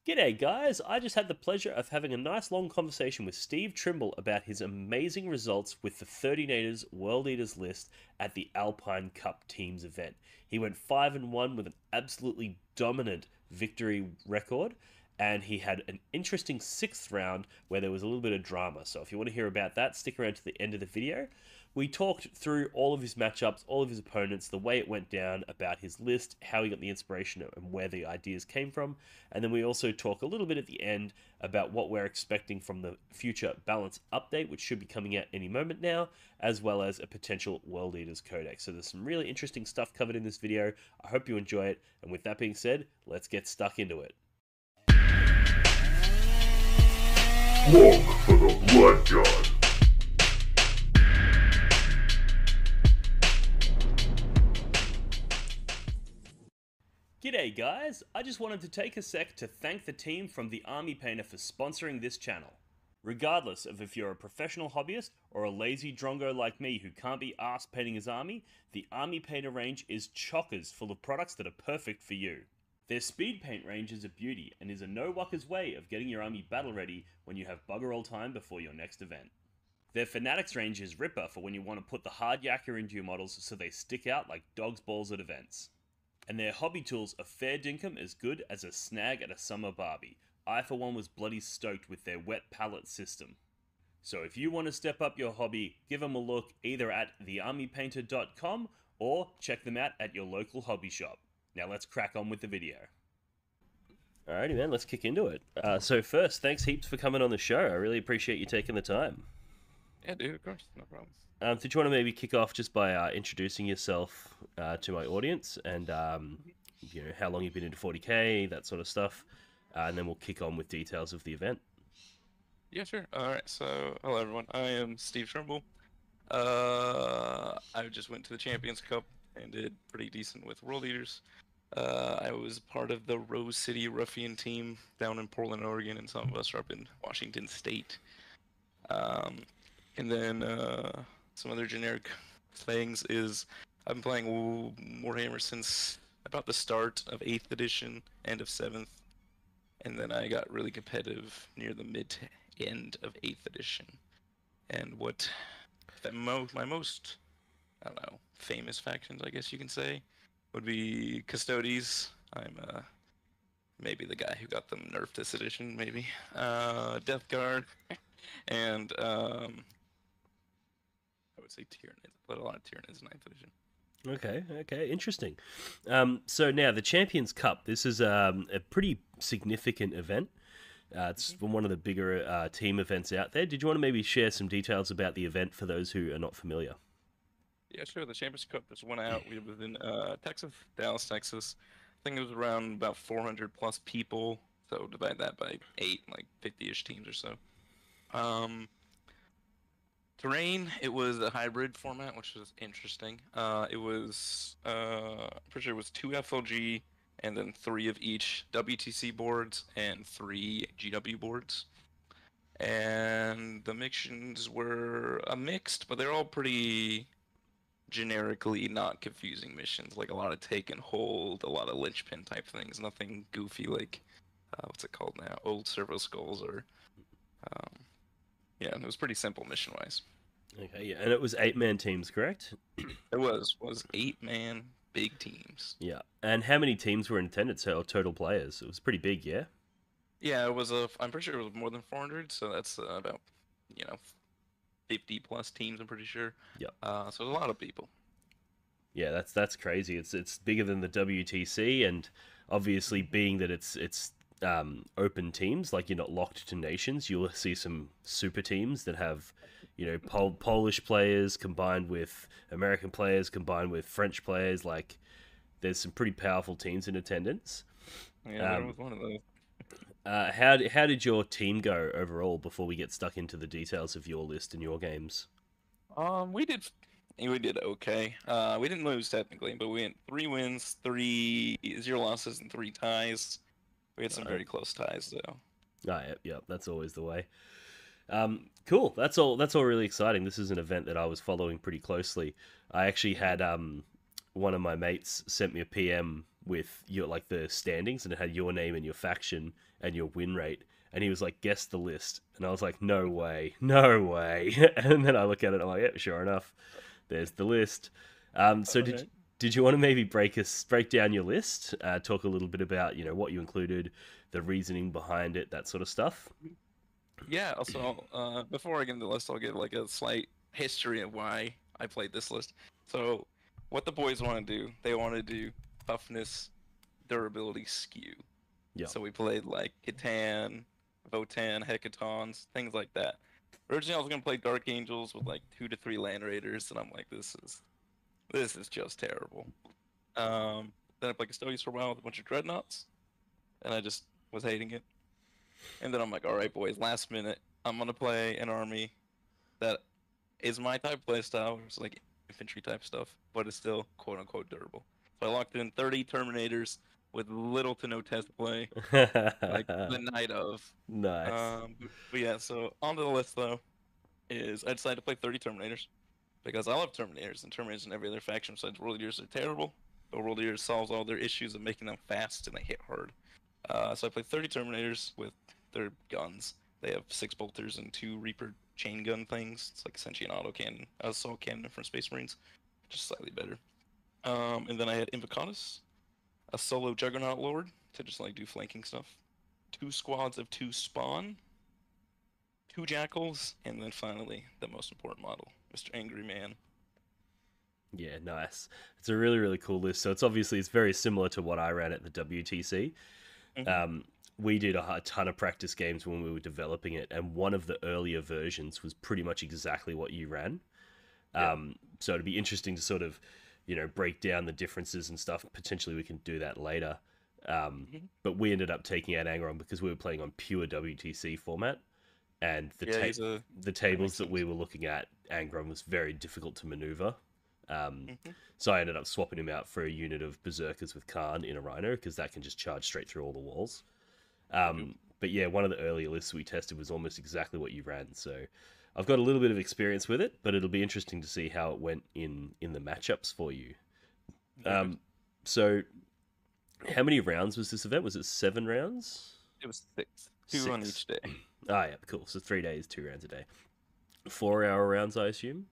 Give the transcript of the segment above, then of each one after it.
G'day, guys. I just had the pleasure of having a nice long conversation with Steve Trimble about his amazing results with the 30nators World Eaters list at the Alpine Cup Teams event. He went 5 and 1 with an absolutely dominant victory record, and he had an interesting sixth round where there was a little bit of drama. So, if you want to hear about that, stick around to the end of the video. We talked through all of his matchups, all of his opponents, the way it went down, about his list, how he got the inspiration, and where the ideas came from. And then we also talk a little bit at the end about what we're expecting from the future balance update, which should be coming out any moment now, as well as a potential World Eaters Codex. So there's some really interesting stuff covered in this video. I hope you enjoy it. And with that being said, let's get stuck into it. Look for the Blood God. G'day guys, I just wanted to take a sec to thank the team from The Army Painter for sponsoring this channel. Regardless of if you're a professional hobbyist or a lazy drongo like me who can't be arsed painting his army, the Army Painter range is chockers full of products that are perfect for you. Their speed paint range is a beauty and is a no-wuckers way of getting your army battle ready when you have bugger all time before your next event. Their Fanatics range is ripper for when you want to put the hard yakka into your models so they stick out like dog's balls at events. And their hobby tools are fair dinkum as good as a snag at a summer barbie. I for one was bloody stoked with their wet palette system. So if you want to step up your hobby, give them a look either at thearmypainter.com or check them out at your local hobby shop. Now let's crack on with the video. Alrighty man, let's kick into it. So first, thanks heaps for coming on the show. I really appreciate you taking the time. Yeah, dude, of course, no problem. Did you want to maybe kick off just by introducing yourself to my audience and you know how long you've been into 40k, that sort of stuff, and then we'll kick on with details of the event. Yeah, sure. All right, so hello everyone. I am Steve Trimble. I just went to the Champions Cup and did pretty decent with World Eaters. I was part of the Rose City Ruffian team down in Portland, Oregon, and some of us are up in Washington State. And then some other generic things is I've been playing Warhammer since about the start of 8th edition, end of 7th, and then I got really competitive near the mid to end of 8th edition. And what my most, I don't know, famous factions, I guess you can say, would be Custodes. I'm maybe the guy who got them nerfed this edition, maybe. Death Guard, and I would say Tyranids, but a lot of Tyranids in 9th edition. Okay, interesting. So now the Champions Cup. This is a pretty significant event. It's one of the bigger team events out there. Did you want to maybe share some details about the event for those who are not familiar? Yeah, sure. The Champions Cup just went out. We was in Texas, Dallas, Texas. I think it was around about 400 plus people. So divide that by 8, like 50-ish teams or so. Terrain, it was a hybrid format, which was interesting. It was, pretty sure it was 2 FLG and then 3 of each WTC boards and 3 GW boards. And the missions were mixed, but they're all pretty generically not confusing missions. Like a lot of take and hold, a lot of linchpin type things. Nothing goofy like, what's it called now? Old Servo Skulls or, yeah, it was pretty simple mission-wise. Okay, yeah, and it was 8-man teams, correct? It was 8-man big teams. Yeah, and how many teams were in attendance, or total players? It was pretty big, yeah? Yeah, it was I'm pretty sure it was more than 400, so that's about, 50 plus teams, I'm pretty sure. Yeah. So a lot of people. Yeah, that's crazy. It's bigger than the WTC, and obviously being that it's open teams, like you're not locked to nations, you'll see some super teams that have, Polish players combined with American players combined with French players. Like, there's some pretty powerful teams in attendance. Yeah, there was one of those. How did your team go overall before we get stuck into the details of your list and your games? We did okay. We didn't lose technically, but we had 3 wins, 0 losses, and 3 ties. We had some very close ties though. Yep, that's always the way. Cool. That's all really exciting. This is an event that I was following pretty closely. I actually had one of my mates sent me a PM with your like the standings, and it had your name and your faction and your win rate. And he was like, "Guess the list," and I was like, "No way, no way!" And then I look at it, and I'm like, "Yeah, sure enough, there's the list." So Okay. did you want to maybe break down your list? Talk a little bit about what you included, the reasoning behind it, that sort of stuff. Yeah, also, before I get into the list, I'll give like a slight history of why I played this list. So, what the boys want to do, they want to do toughness, durability, skew. Yeah. So we played like Catan, Votan, Hecatons, things like that. Originally, I was gonna play Dark Angels with like 2 to 3 Land Raiders, and I'm like, this is just terrible. Then I played Custodians for a while with a bunch of Dreadnoughts, and I just was hating it. And then I'm like, all right, boys, last minute, I'm gonna play an army that is my type playstyle, which is like infantry type stuff, but it's still quote unquote durable. So I locked in 30 Terminators with little to no test play, like the night of. Nice. But yeah, so onto the list though is I decided to play 30 Terminators because I love Terminators, and Terminators in every other faction besides World Eaters are terrible. But World Eaters solves all their issues of making them fast and they hit hard. So I played 30 Terminators with their guns. They have 6 bolters and 2 Reaper chain gun things. It's like essentially an auto cannon, assault cannon from Space Marines, just slightly better. And then I had Invocatus, a solo Juggernaut Lord to just like do flanking stuff. 2 squads of 2 Spawn, 2 Jackals, and then finally the most important model, Mr. Angry Man. Yeah, nice. It's a really, really cool list. So it's very similar to what I ran at the WTC. Mm-hmm. We did a ton of practice games when we were developing it, and one of the earlier versions was pretty much exactly what you ran. Yeah. So it'd be interesting to sort of, break down the differences and stuff. Potentially we can do that later. Mm-hmm. But we ended up taking out Angron because we were playing on pure WTC format, and Yeah, the that tables makes that we sense. were looking at, Angron was very difficult to maneuver. Mm-hmm. So I ended up swapping him out for a unit of Berserkers with Khan in a Rhino because that can just charge straight through all the walls. Yep. But yeah, one of the earlier lists we tested was almost exactly what you ran. So I've got a little bit of experience with it, but it'll be interesting to see how it went in the matchups for you. Perfect. So how many rounds was this event? Was it 7 rounds? It was 6, 2 on 6. each day. Ah, yeah, cool. So 3 days, 2 rounds a day. 4 hour rounds, I assume.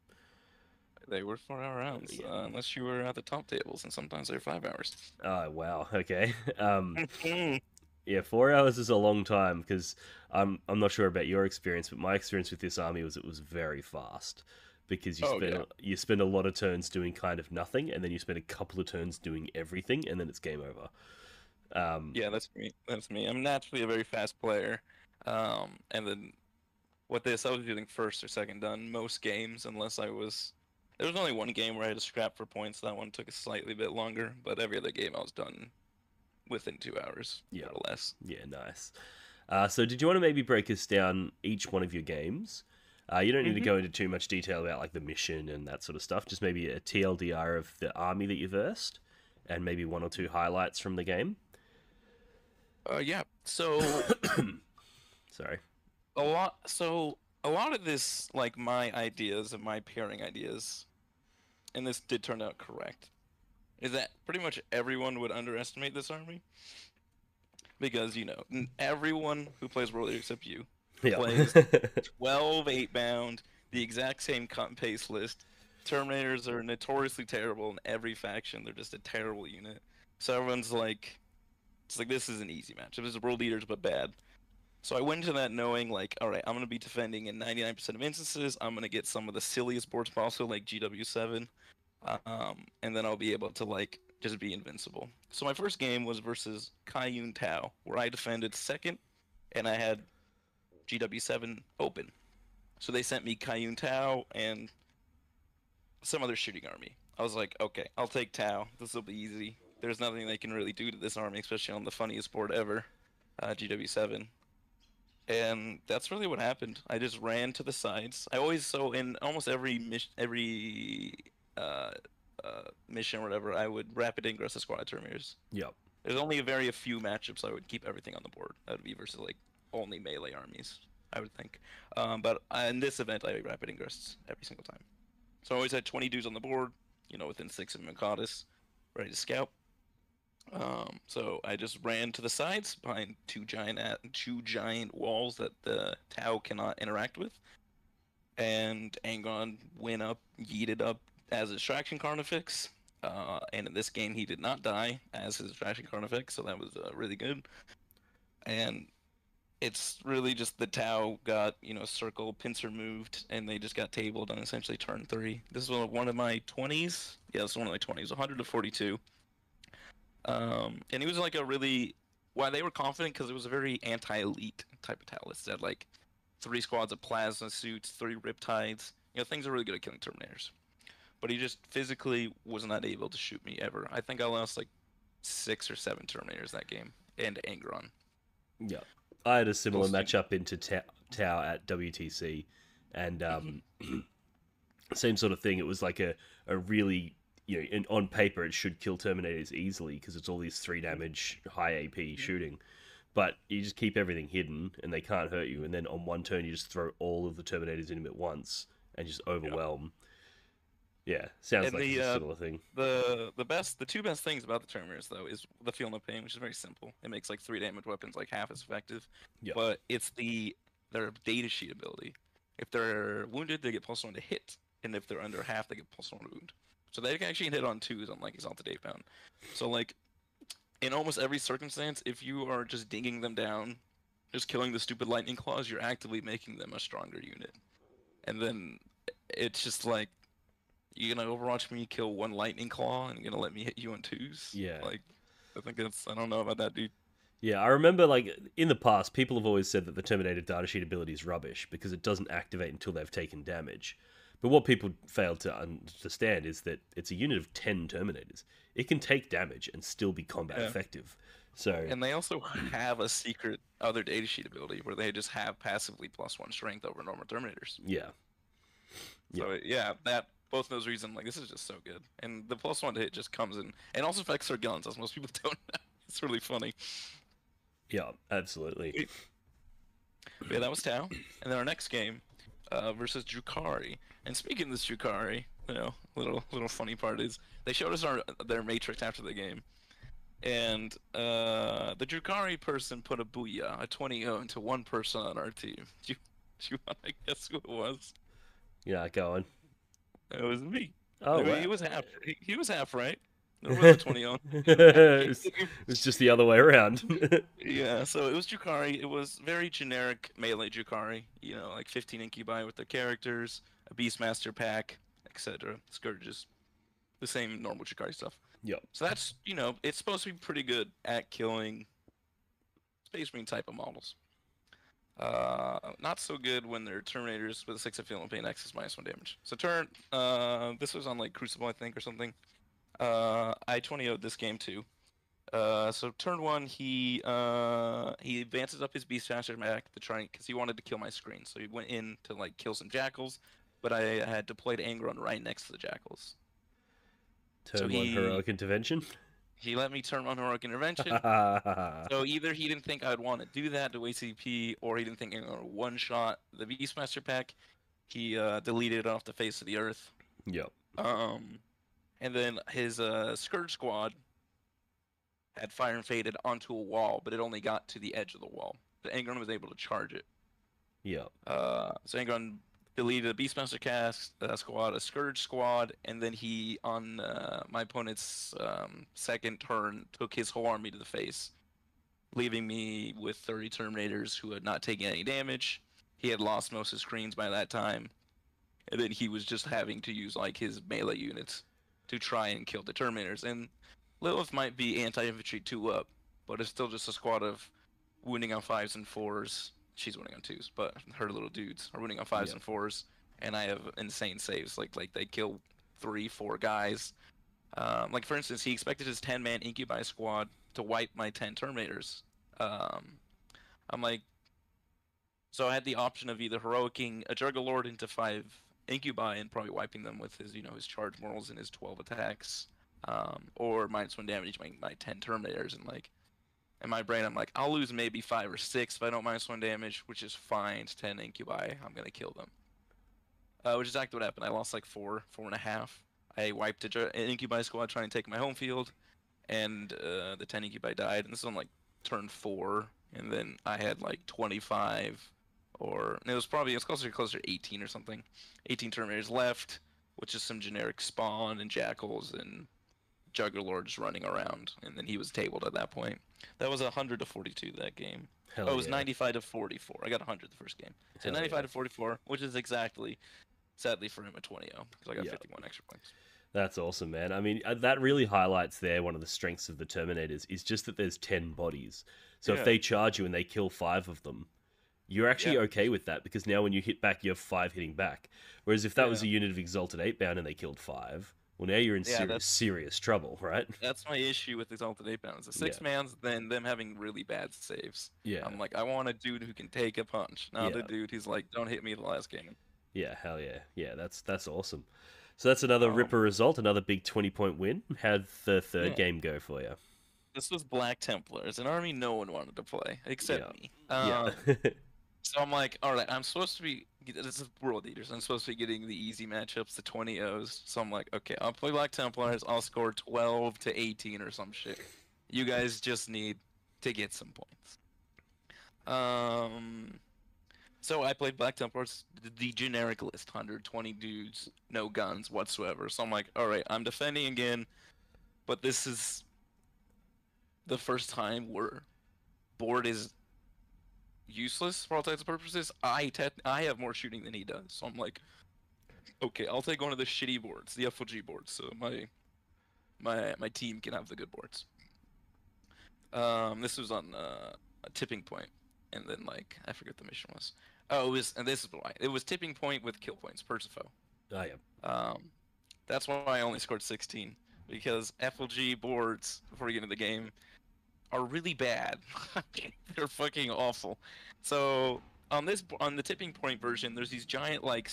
They were 4-hour rounds, Yeah. unless you were at the top tables, and sometimes they're 5 hours. Oh wow. Okay. Mhm. Yeah, 4 hours is a long time because I'm not sure about your experience, but my experience with this army was it was very fast because Oh yeah, you spend a lot of turns doing kind of nothing, and then you spend a couple of turns doing everything, and then it's game over. yeah, that's me. That's me. I'm naturally a very fast player, and then what this I was doing first or second done most games, unless I was. There was only one game where I had to scrap for points. That one took a slightly bit longer, but every other game I was done within 2 hours, Yeah, more or less. yeah, nice. So did you want to maybe break us down each one of your games? You don't need to Hmm. go into too much detail about like the mission and that sort of stuff. Just maybe a TLDR of the army that you versed, and maybe one or two highlights from the game. Yeah. So Sorry. a lot of this, like my ideas and my pairing ideas, and this did turn out correct, is that pretty much everyone would underestimate this army because everyone who plays World League except you Yeah. plays 12 8-bound, the exact same cut and paste list. Terminators are notoriously terrible in every faction. They're just a terrible unit. So everyone's like, it's like this is an easy match. This is World Eaters but bad. So I went into that knowing like, all right, I'm gonna be defending in 99% of instances. I'm gonna get some of the silliest boards possible, like GW7, and then I'll be able to like just be invincible. So my first game was versus Kayun Tao, where I defended second, and I had GW7 open. So they sent me Kayun Tao and some other shooting army. I was like, okay, I'll take Tao. This will be easy. There's nothing they can really do to this army, especially on the funniest board ever, GW7. And that's really what happened. I just ran to the sides. I always so in almost every uh, mission or whatever, I would rapid ingress the squad terminators. Yep. There's only a few matchups I would keep everything on the board. That would be versus like only melee armies, I would think. But in this event, I rapid ingressed every single time. So I always had 20 dudes on the board, within 6 of Mercatus, ready to scout. So I just ran to the sides behind two giant walls that the Tau cannot interact with, and Angon went up, yeeted up as a distraction Carnifex. And in this game, he did not die as his distraction Carnifex, so that was really good. And it's really just the Tau got, circle pincer moved, and they just got tabled on essentially turn 3. This was one of my 20s. Yeah, this is one of my 20s, 100 to 42. And he was like a really, why they were confident because it was a very anti-elite type of Tau list. It had like 3 squads of plasma suits, 3 riptides. Things are really good at killing Terminators. But he just physically was not able to shoot me ever. I think I lost like 6 or 7 Terminators that game, and Angron. Yeah, I had a similar Those two. matchup into Tau at WTC, and same sort of thing. It was like a really, on paper it should kill Terminators easily because it's all these 3 damage high AP shooting, but you just keep everything hidden and they can't hurt you. And then on one turn you just throw all of the Terminators in him at once and just overwhelm. Yeah, sounds And like it's a similar thing. the 2 best things about the Terminators though is the Feel No Pain, which is very simple. It makes like 3 damage weapons like half as effective. Yeah, But it's their data sheet ability. If they're wounded, they get +1 to hit, and if they're under half, they get +1 to wound. So they can actually hit on 2s, unlike Exalted Daybound. So like in almost every circumstance, if you are just dinging them down, just killing the stupid lightning claws, you're actively making them a stronger unit. And then it's just like, you're gonna Overwatch me kill 1 lightning claw and you're gonna let me hit you on 2s? yeah. Like, I don't know about that, dude. Yeah, I remember, like, in the past, people have always said that the Terminator datasheet ability is rubbish because it doesn't activate until they've taken damage. But what people fail to understand is that it's a unit of 10 Terminators. It can take damage and still be combat Yeah. effective. So, And they also have a secret other datasheet ability where they just have passively +1 strength over normal Terminators. yeah. So yeah, that both those reasons, like this is just so good, and the +1 to hit just comes in, and also affects their guns, as most people don't know. It's really funny. Yeah, absolutely. But yeah, that was Tau, and then our next game, versus Drukari. And speaking of this Drukari, little funny part is they showed us their matrix after the game, and the Drukari person put a booyah, a 20-0 into one person on our team. Do you want to guess who it was? Yeah, go on. It was me. Oh, I mean, wow. he was half right. There was a 20 on. It's just the other way around. Yeah, so it was Drukari. It was very generic melee Drukari. Like 15 incubi with the characters, a Beastmaster pack, etc. Scourges. The same normal Drukari stuff. Yep. So that's, it's supposed to be pretty good at killing Space Marine type of models. Not so good when they're Terminators with a 6 of Feel No Pain, X is -1 damage. So this was on like Crucible, I think, or something. I 20-0'd this game too. So turn 1, he advances up his Beastmaster back to try because he wanted to kill my screen. So he went in to like kill some jackals, but I had deployed Angron right next to the jackals. Turn 1 heroic intervention. He let me turn 1 heroic intervention. So either he didn't think I'd want to do that to waste CP, or he didn't think I'm gonna one-shot the Beastmaster pack. He deleted it off the face of the earth. Yep. And then his Scourge squad had fire and faded onto a wall, but it only got to the edge of the wall. But Angron was able to charge it. Yep. So Angron deleted a Beastmaster cast squad, a Scourge squad, and then he, on my opponent's second turn, took his whole army to the face, leaving me with 30 Terminators who had not taken any damage. He had lost most of his screens by that time, and then he was just having to use like his melee units to try and kill the Terminators. And Lilith might be anti-infantry 2 up, but it's still just a squad of wounding on 5s and 4s. She's winning on 2s, but her little dudes are winning on 5s and 4s, and I have insane saves. Like they kill 3-4 guys. Like for instance, he expected his 10-man Incubi squad to wipe my 10 Terminators. I'm like, so I had the option of either heroicing a Juggerlord into 5 Incubi and probably wiping them with his, his charge morals and his 12 attacks, or -1 damage my 10 Terminators, and like, in my brain I'm like, I'll lose maybe 5 or 6 if I don't -1 damage, which is fine. 10 Incubi, I'm gonna kill them. Which is exactly what happened. I lost like 4.5. I wiped an Incubi squad trying to take my home field. and the 10 incubi died, and this is on like turn 4, and then I had like 25, or it was closer to 18 or something. 18 Terminators left, which is some generic spawn and jackals and juggerlords running around, and then he was tabled at that point. That was 100 to 42 that game. Hell Oh, it was yeah. 95 to 44. I got 100 the first game. So Hell 95 yeah. to 44, which is exactly, sadly for him, a 20-0, because I got Yeah. 51 extra points. That's awesome, man. I mean, that really highlights there one of the strengths of the Terminators is just that there's 10 bodies. So if Yeah. they charge you and they kill 5 of them, you're actually Yeah. okay with that because now when you hit back, you have 5 hitting back. Whereas if that was a Yeah. unit of Exalted 8-bound and they killed 5, well, now you're in Yeah, serious trouble, right? that's my issue with Exalted 8-bounds. The Yeah. 6-mans, then them having really bad saves. Yeah. I'm like, I want a dude who can take a punch, not a Yeah. dude who's like, don't hit me the last game. Yeah, hell yeah. Yeah, that's awesome. So that's another ripper result, another big 20-point win. How'd the third Yeah. game go for you? This was Black Templars, an army no one wanted to play except me. Yeah. So I'm like, all right, I'm supposed to be. This is World Eaters. I'm supposed to be getting the easy matchups, the 20-0s. So I'm like, okay, I'll play Black Templars. I'll score 12 to 18 or some shit. You guys just need to get some points. So I played Black Templars, the generic list, 120 dudes, no guns whatsoever. So I'm like, all right, I'm defending again, but this is the first time where board is useless for all intents and purposes. I have more shooting than he does, so I'm like, okay, I'll take one of the shitty boards, the FLG boards, so my team can have the good boards. This was on a tipping point, and then like I forget the mission was. Oh, it was, and this is why it was tipping point with kill points, Persifo. Oh, yeah. That's why I only scored 16 because FLG boards before you get into the game are really bad. They're fucking awful. So on the tipping point version, there's these giant like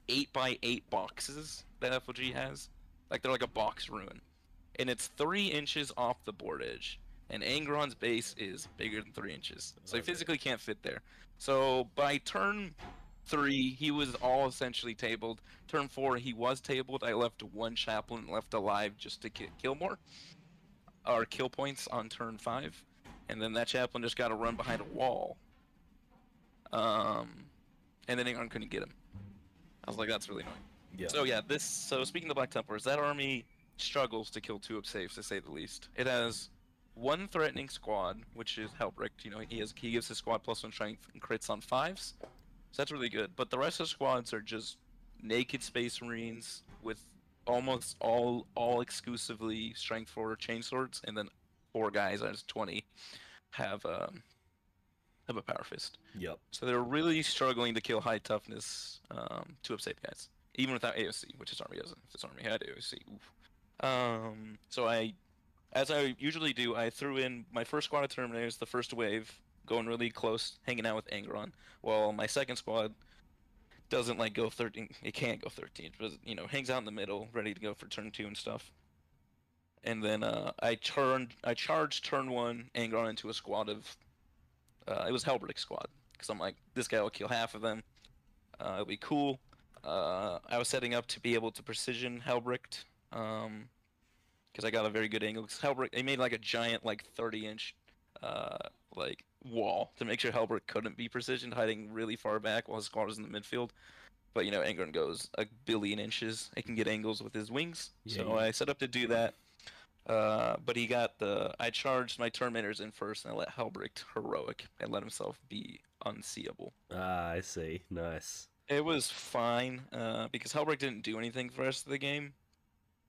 8x8 boxes that FLG has. Like they're like a box ruin, and it's 3 inches off the board edge. And Angron's base is bigger than 3 inches, so he physically can't fit there. So by turn 3, he was all essentially tabled. Turn 4, he was tabled. I left 1 chaplain left alive just to kill more. Or kill points on turn 5, and then that chaplain just got to run behind a wall. And then Angron couldn't get him. I was like, that's really annoying. Yeah. So yeah, so speaking of the Black Templars, that army struggles to kill 2 safes, to say the least. It has 1 threatening squad, which is Helbricht. You know, he gives his squad +1 strength and crits on 5s. So that's really good. But the rest of the squads are just naked Space Marines with almost all exclusively strength 4 chainswords, and then 4 guys as 20 have a power fist. Yep. So they're really struggling to kill high toughness 2 safe guys, even without AOC, which this army doesn't. If this army had AOC, oof. So as I usually do, I threw in my first squad of Terminators, the first wave, going really close, hanging out with Angron, while my second squad doesn't like go 13. It can't go 13, but you know, hangs out in the middle, ready to go for turn 2 and stuff. And then I charged turn 1 Angron into a squad of it was Helbrick's squad, because I'm like, this guy will kill half of them. It'll be cool. I was setting up to be able to precision Helbricht, because I got a very good angle. Because Helbricht, they made like a giant like 30-inch like wall to make sure Helbricht couldn't be precisioned, hiding really far back while his squad was in the midfield. But you know, Angron goes a billion inches. He can get angles with his wings. Yeah, So I set up to do that. But I charged my Terminators in first, and I let Helbricht heroic and let himself be unseeable. Ah, I see. Nice. It was fine, because Helbricht didn't do anything for the rest of the game.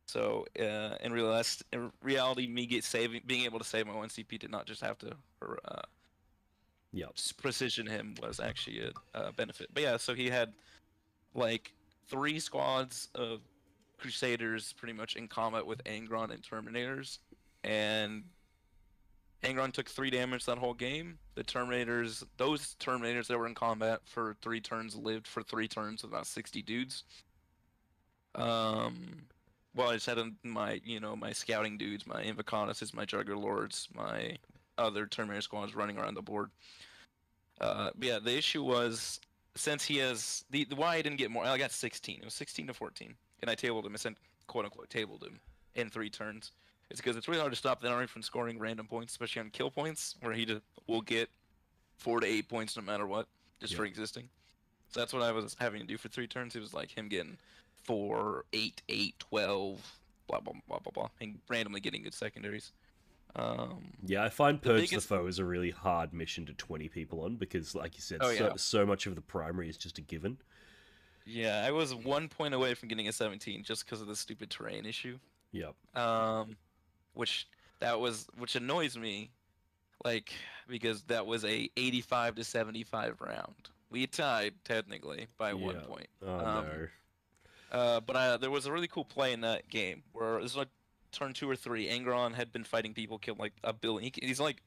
So in reality, being able to save my 1 CP did not just have to precision him was actually a benefit. But yeah, so he had like 3 squads of Crusaders pretty much in combat with Angron and Terminators, and Angron took 3 damage that whole game. Those Terminators that were in combat for 3 turns lived for 3 turns with about 60 dudes. Well, I just had my scouting dudes, my Invocanuses, my Juggerlords, my other Terminator squads running around the board. But yeah, the issue was, since he has why I didn't get more. I got 16. It was 16 to 14, and I tabled him. I quote unquote tabled him in 3 turns. It's because it's really hard to stop that army from scoring random points, especially on kill points, where he just will get 4 to 8 points no matter what, just for existing. So that's what I was having to do for 3 turns. It was like him getting 4, 8, 8, 12, blah blah blah blah blah, and randomly getting good secondaries. Yeah, I find The Purge the biggest, Foe is a really hard mission to 20 people on because, like you said, oh yeah, so much of the primary is just a given. yeah, I was 1 point away from getting a 17 just because of the stupid terrain issue. Yep. Which which annoys me, like because that was a 85 to 75 round. We tied technically by 1 point. Oh no. But there was a really cool play in that game where this was like turn 2 or 3. Angron had been fighting people, killed like a billion. He's like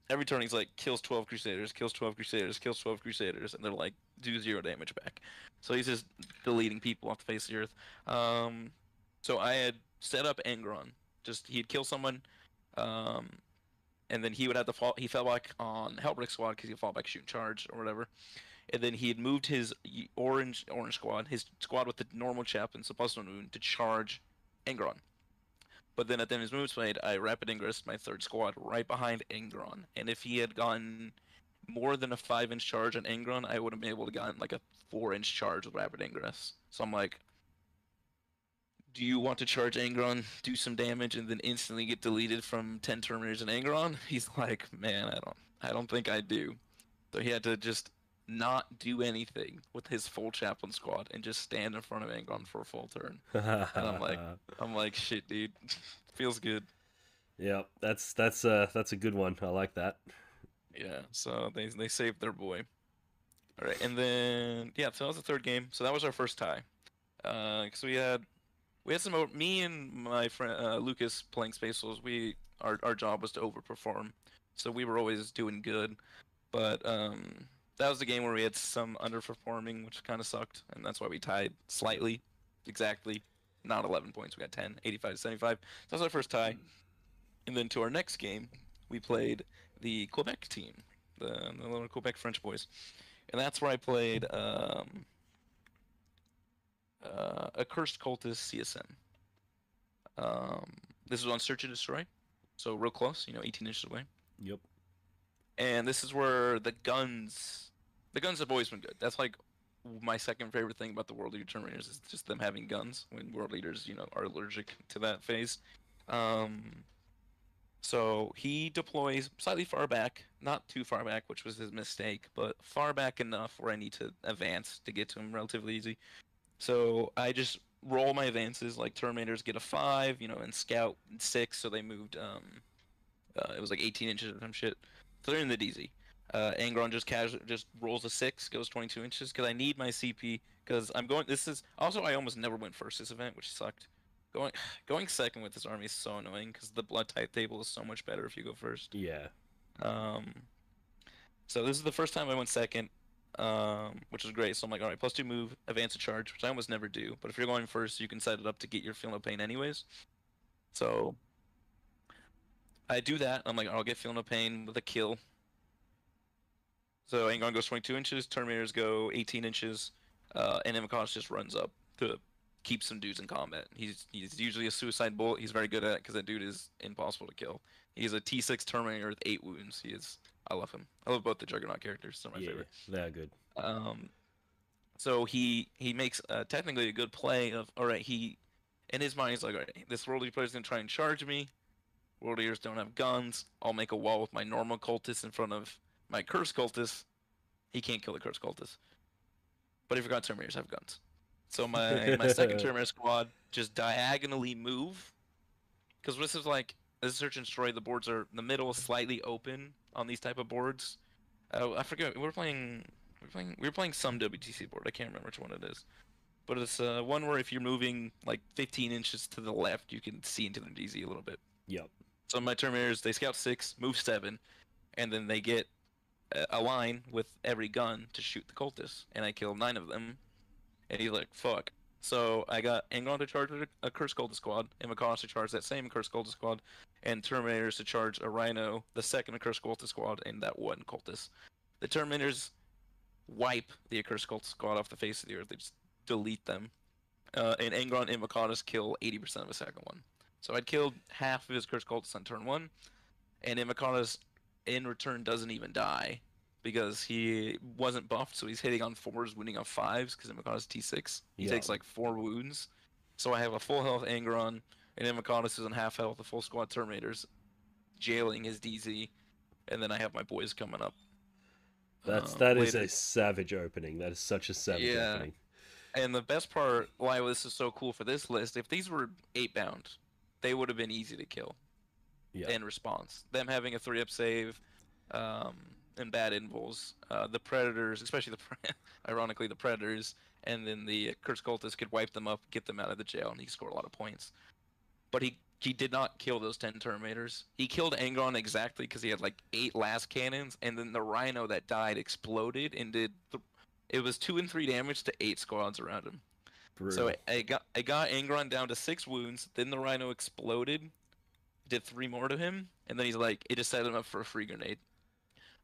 every turn he's like kills 12 Crusaders, kills 12 Crusaders, kills 12 Crusaders, and they're like do 0 damage back. So he's just deleting people off the face of the earth. So I had set up Angron. Just he'd kill someone, and then he would have to fall. He fell back on Hellbrick squad because he'd fall back shoot and charge or whatever. And then he had moved his orange squad, his squad with the normal chaplain, so plus 1 wound, to charge Angron. But then at the end of his moves played, I rapid ingressed my 3rd squad right behind Angron. And if he had gotten more than a 5-inch charge on Angron, I would have been able to gotten like a 4-inch charge with rapid ingress. So I'm like, do you want to charge Angron, do some damage, and then instantly get deleted from 10 Terminators in Angron? He's like, man, I don't think I do. So he had to just not do anything with his full chaplain squad and just stand in front of Angron for a full turn. And I'm like, shit, dude, feels good. Yeah, that's a good one. I like that. Yeah, so they saved their boy. All right, and then yeah, so that was the 3rd game. So that was our first tie. Because we had some me and my friend Lucas playing Space Wolves. Our job was to overperform, so we were always doing good. But that was the game where we had some underperforming, which kind of sucked, and that's why we tied slightly, exactly, not 11 points. We got 10, 85 to 75. So that was our first tie. And then to our next game, we played the Quebec team, the little Quebec French boys, and that's where I played a Cursed Cultist CSM. This was on Search and Destroy, so real close, 18 inches away. Yep. And this is where the guns have always been good. That's like my second favorite thing about the World Leader Terminators is just them having guns when World Leaders, are allergic to that phase. So he deploys slightly far back, not too far back, which was his mistake, but far back enough where I need to advance to get to him relatively easy. So I just roll my advances, like Terminators get a 5, and Scout 6, so they moved, it was like 18 inches or some shit. So they're in the DZ. Angron just rolls a 6, goes 22 inches, because I need my CP, because I almost never went first this event, which sucked. Going second with this army is so annoying, because the blood type table is so much better if you go first. Yeah. So this is the first time I went second, which was great. So I'm like, all right, +2 move, advance a charge, which I almost never do. But if you're going first, you can set it up to get your Feel No Pain anyways. So I do that. I'm like, I'll get Feel No Pain with a kill. So Angron goes 22 inches, Terminators go 18 inches, and Imakash just runs up to keep some dudes in combat. He's usually a suicide bullet. He's very good at it because that dude is impossible to kill. He's a T6 Terminator with 8 wounds. I love him. I love both the Juggernaut characters. They're my favorite. They're good. So he makes technically a good play of, all right, in his mind, he's like, all right, this World Leader player's going to try and charge me. World Leaders don't have guns. I'll make a wall with my normal cultists in front of my Cursed Cultists. He can't kill the Cursed Cultists. But he forgot Terminators have guns. So my second Terminator squad just diagonally move. Because this is Search and Destroy, the boards are, the middle is slightly open on these type of boards. I forget, we were playing some WTC board. I can't remember which one it is. But it's one where if you're moving like 15 inches to the left, you can see into the DZ a little bit. Yep. So my Terminators, they scout 6, move 7, and then they get a line with every gun to shoot the cultists, and I kill 9 of them. And he's like, fuck. So I got Angron to charge a Cursed Cultist squad, and Makash to charge that same Cursed Cultist squad, and Terminators to charge a Rhino, the second Cursed Cultist squad, and that one cultist. The Terminators wipe the Cursed Cultist squad off the face of the earth. They just delete them. And Angron and Makash kill 80% of the second one. So I'd killed half of his Cursed Cultists on turn 1, and Imikatus in return doesn't even die because he wasn't buffed, so he's hitting on 4s, wounding on 5s because Imikatus T6. He takes like 4 wounds. So I have a full health Angron, and Imikatus is on half health, a full squad Terminators, jailing his DZ, and then I have my boys coming up. That is Later. a savage opening. That is such a savage Yeah. opening. And the best part, why this is so cool for this list, if these were 8-bound, they would have been easy to kill in response. Them having a 3-up save, and bad invulns, the Predators, especially ironically the Predators, and then the Cursed Cultists could wipe them up, get them out of the jail, and he scored a lot of points. But he did not kill those 10 Terminators. He killed Angron exactly because he had like 8 last cannons, and then the Rhino that died exploded and did it was 2 and 3 damage to 8 squads around him. Brutal. So I got Angron down to 6 wounds. Then the Rhino exploded, did 3 more to him, and then he's like, it just set him up for a free grenade.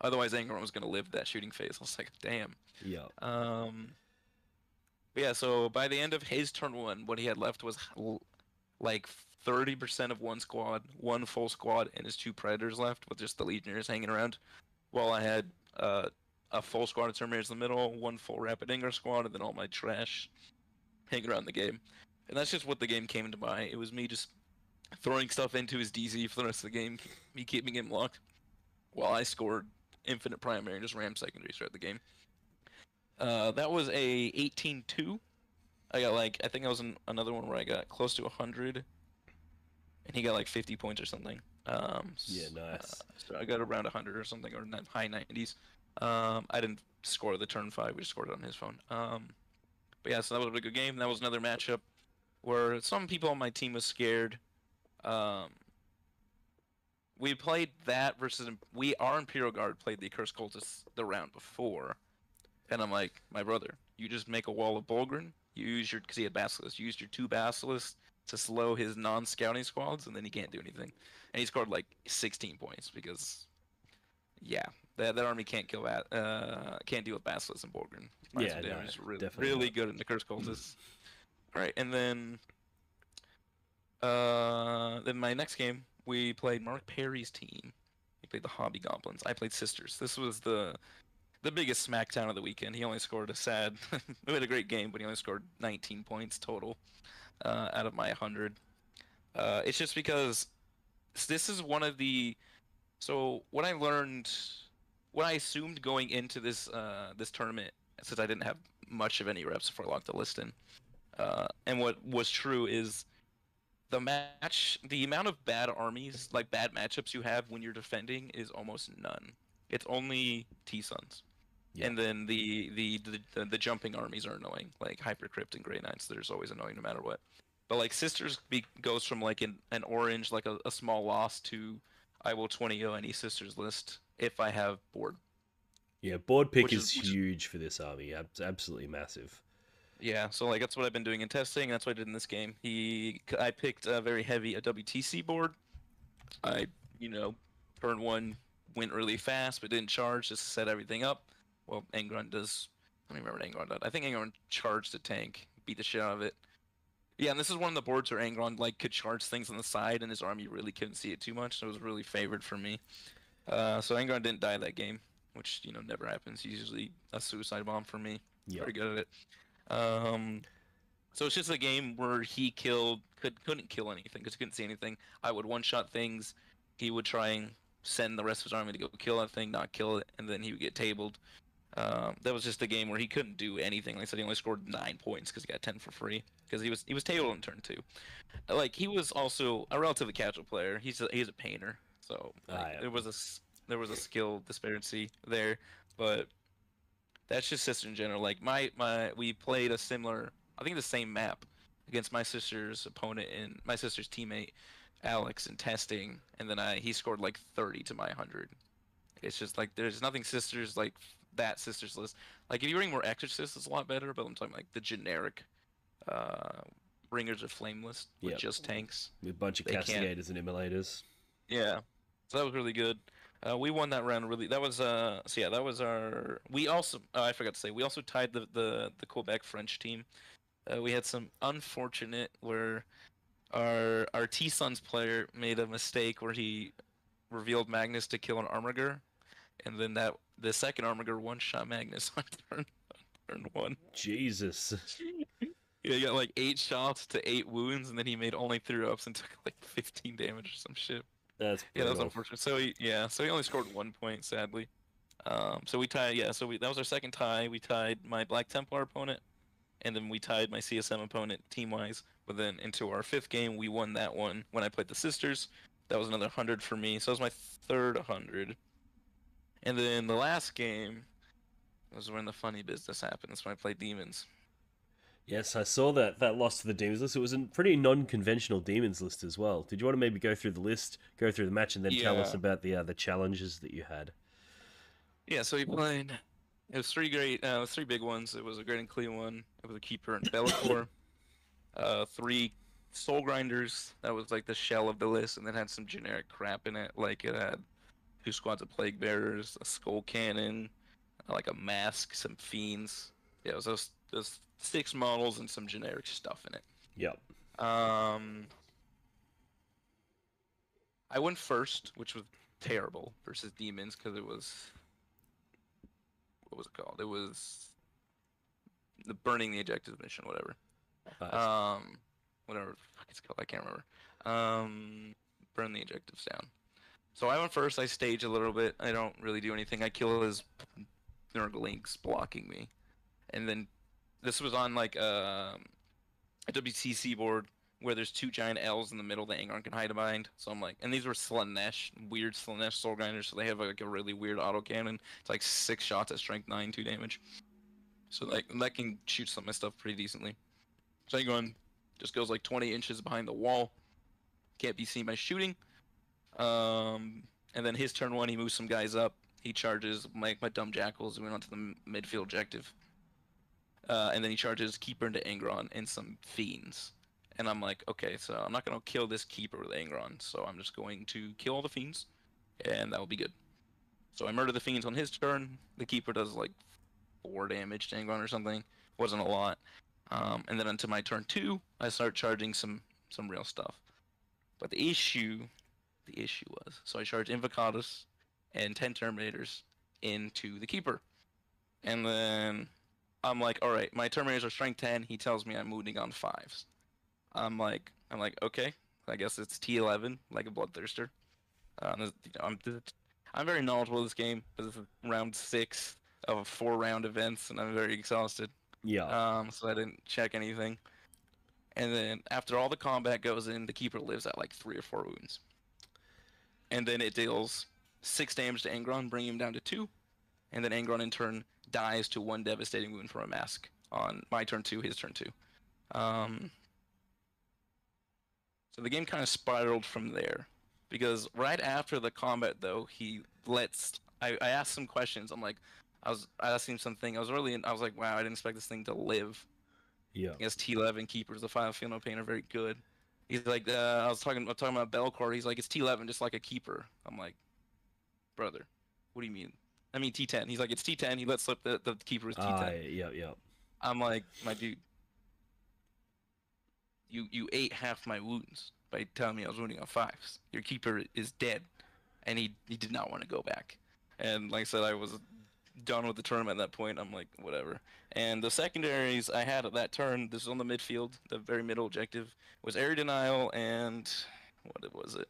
Otherwise, Angron was gonna live that shooting phase. I was like, damn. Yeah. Yeah. So by the end of his turn 1, what he had left was like 30% of one squad, 1 full squad, and his 2 Predators left with just the Legionnaires hanging around. While I had a full squad of Terminators in the middle, 1 full Rapid Anger squad, and then all my trash hanging around the game. And that's just what the game came to by. It was me just throwing stuff into his DZ for the rest of the game, me keeping him locked, while I scored infinite primary and just ram secondaries throughout the game. That was a 18-2. I got like, I think I was in another one where I got close to 100, and he got like 50 points or something. Yeah, nice. So I got around 100 or something, or high 90s. I didn't score the turn 5, we just scored it on his phone. But yeah, so that was a really good game. That was another matchup where some people on my team was scared. We played that versus our Imperial Guard played the Cursed Cultists the round before, and I'm like, my brother, you just make a wall of Bulgrin. You use because he had Basilisk. You used your 2 Basilisks to slow his non-scouting squads, and then he can't do anything. And he scored like 16 points because, yeah, that army can't deal with Basilisk and Bulgrin. Yeah, damage no, really, definitely really not. good in the Cursed Cultists. Right, and then my next game we played Mark Perry's team. He played the Hobby Goblins. I played Sisters. This was the biggest smackdown of the weekend. He only scored a sad. We had a great game, but he only scored 19 points total out of my 100. It's just because this is one of the. So what I learned, what I assumed going into this this tournament, since I didn't have much of any reps before I locked the list in, and what was true is the amount of bad armies, like bad matchups you have when you're defending is almost none. It's only T-Suns. Yeah. And then the jumping armies are annoying, like Hypercrypt and Grey Knights. There's always annoying no matter what. But like Sisters goes from like an orange, like a small loss, to I will 20-0 any Sisters list if I have board. Yeah, board pick Which is is- which- huge for this army. It's absolutely massive. Yeah, so like that's what I've been doing in testing. That's what I did in this game. I picked a very heavy a WTC board. I turn 1 went really fast but didn't charge just to set everything up. Well, Angron does. I don't remember what Angron did. I think Angron charged the tank, beat the shit out of it. Yeah, and this is one of the boards where Angron like could charge things on the side, and his army really couldn't see it too much, so it was really favored for me. So Angron didn't die that game, which never happens. He's usually a suicide bomb for me. Yeah. Very good at it. So it's just a game where he couldn't kill anything because he couldn't see anything. I would one-shot things. He would try and send the rest of his army to go kill that thing, not kill it, and then he would get tabled. That was just a game where he couldn't do anything. Like I said, he only scored 9 points because he got 10 for free because he was tabled in turn 2. Like he was also a relatively casual player. He's a painter, so Yeah. there was a skill disparity there, but that's just Sister in general. Like we played a similar, I think the same map against my sister's opponent and my sister's teammate Alex in testing, and then he scored like 30 to my 100. It's just like there's nothing Sisters like that Sisters list. Like if you bring more Exorcists, it's a lot better. But I'm talking like the generic Bringers of Flame list with just tanks. With a bunch of castigators and immolators. Yeah, so that was really good. We won that round really. That was so yeah, that was our. We also I forgot to say we also tied the Quebec French team. We had some unfortunate where our T-Suns player made a mistake where he revealed Magnus to kill an Armiger, and then the second Armiger one-shot Magnus on turn one. Jesus. Yeah, he got like 8 shots to 8 wounds, and then he made only 3 ups and took like 15 damage or some shit. That's Yeah, that was brutal. unfortunate. So he only scored 1 point, sadly. So we tied. Yeah, that was our second tie. We tied my Black Templar opponent, and then we tied my CSM opponent team-wise. But then into our fifth game, we won that one when I played the Sisters. That was another 100 for me. So that was my third 100. And then the last game was when the funny business happened. That's when I played Demons. Yes, I saw that loss to the Demons list. It was a pretty non-conventional Demons list as well. Did you want to maybe go through the list, go through the match, and then tell us about the challenges that you had? Yeah, so we played. It was it was three big ones. It was a Great and Clean one. It was a Keeper and Bellator. 3 Soul Grinders. That was like the shell of the list, and then had some generic crap in it. Like it had 2 squads of Plague Bearers, a Skull Cannon, like a Mask, some Fiends. Yeah, it was those 6 models and some generic stuff in it. Yep. I went first, which was terrible versus Demons because it was, what was it called? It was the Burning the Objective mission, whatever. Nice. Whatever the fuck it's called, I can't remember. Burn the objectives down. So I went first. I stage a little bit. I don't really do anything. I kill his Nurglings blocking me, and then this was on like a WTC board where there's 2 giant L's in the middle that Angron can hide behind. So I'm like, and these were Slanesh, weird Slanesh Soul Grinders, so they have like a really weird autocannon. It's like 6 shots at strength 9, 2 damage. So like that can shoot some of my stuff pretty decently. So Angron just goes like 20 inches behind the wall. Can't be seen by shooting. And then his turn 1, he moves some guys up. He charges my dumb jackals and went onto the midfield objective. And then he charges Keeper into Angron and some Fiends. And I'm like, okay, so I'm not going to kill this Keeper with Angron, so I'm just going to kill all the Fiends, and that will be good. So I murder the Fiends on his turn. The Keeper does like 4 damage to Angron or something. Wasn't a lot. And then onto my turn 2, I start charging some real stuff. But the issue was, so I charge Invocatus and 10 Terminators into the Keeper. And then I'm like, all right, my Terminators are strength 10. He tells me I'm wounding on 5s. I'm like, okay, I guess it's T11, like a Bloodthirster. I'm very knowledgeable of this game. This is round 6 of 4-round events, and I'm very exhausted. Yeah. So I didn't check anything. And then after all the combat goes in, the Keeper lives at like 3 or 4 wounds. And then it deals 6 damage to Angron, bringing him down to 2. And then Angron in turn dies to 1 devastating wound from a mask on my turn 2, his turn 2. So the game kind of spiraled from there, because right after the combat though, I asked some questions. I asked him something. I was like, wow, I didn't expect this thing to live. Yeah. I guess T11 Keepers, the Feel No Pain, are very good. He's like, I was talking about Belcore. He's like, it's T11, just like a Keeper. I'm like, brother, what do you mean? I mean T10. He's like, it's T10. He let slip the Keeper is T10. Yeah. I'm like, my dude, you ate half my wounds by telling me I was wounding on 5s. Your Keeper is dead, and he did not want to go back. And like I said, I was done with the tournament at that point. I'm like, whatever. And the secondaries I had at that turn, this was on the midfield, the very middle objective, was Area Denial and what was it?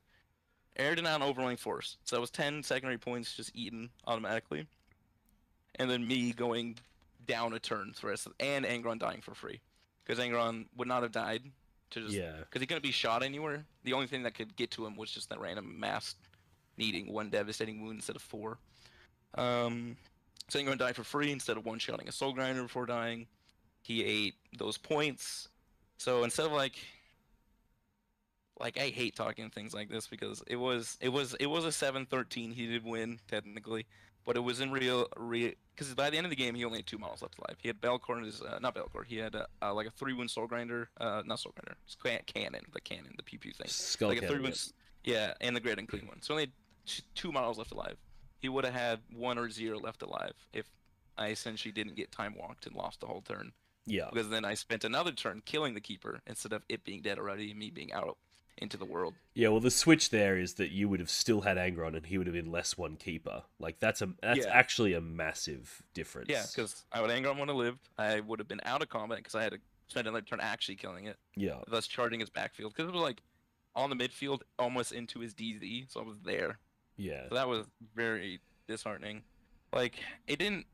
Area Denial and Overwhelming Force. So that was 10 secondary points just eaten automatically. And then me going down a turn for the rest of, and Angron dying for free. Because Angron would not have died. Because he couldn't be shot anywhere. The only thing that could get to him was just that random mask needing 1 devastating wound instead of 4. So Angron died for free instead of one-shotting a Soul Grinder before dying. He ate those points. So instead of like I hate talking things like this because it was a 7-13. He did win technically, but it was in real because by the end of the game he only had 2 models left alive. He had Belcore and his not Belcore. He had like a 3-wound Soul Grinder, not Soul Grinder, it's cannon, the pew thing. Skull like a cannon, 3-wound, yeah, and the Great and Clean one. So only had 2 models left alive. He would have had 1 or 0 left alive if I essentially didn't get time walked and lost the whole turn Yeah. because then I spent another turn killing the keeper instead of it being dead already and me being out into the world. Yeah, well, the switch there is that you would have still had Angron, and he would have been less one keeper. Like that's Yeah, actually a massive yeah, difference. because I would Angron would have lived. I would have been out of combat because I had to spend another turn actually killing it, Yeah, thus charging his backfield because it was like on the midfield, almost into his DZ, so I was there. yeah, So that was very disheartening. Like, it didn't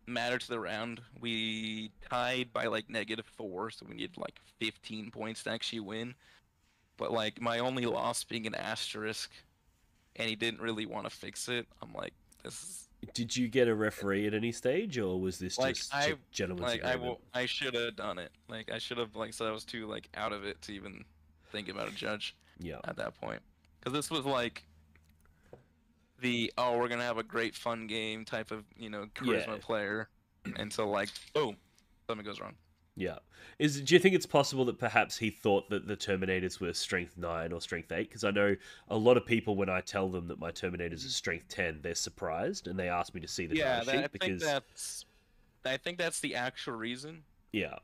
matter to the round. We tied by like -4, so we needed like 15 points to actually win. But like my only loss being an asterisk, and he didn't really want to fix it. I'm like, this is Did you get a referee at any stage, or was this like just I gentleman's like I agreement? will I should have done it. Like I should have like said I was too like out of it to even think about a judge Yeah, at that point. Because this was like the we're gonna have a great fun game type of yeah, charisma player until like boom something goes wrong. yeah. Do you think it's possible that perhaps he thought that the Terminators were strength 9 or strength 8? Because I know a lot of people, when I tell them that my Terminators are strength 10, they're surprised and they ask me to see the Yeah, die sheet because I think that's the actual reason. yeah.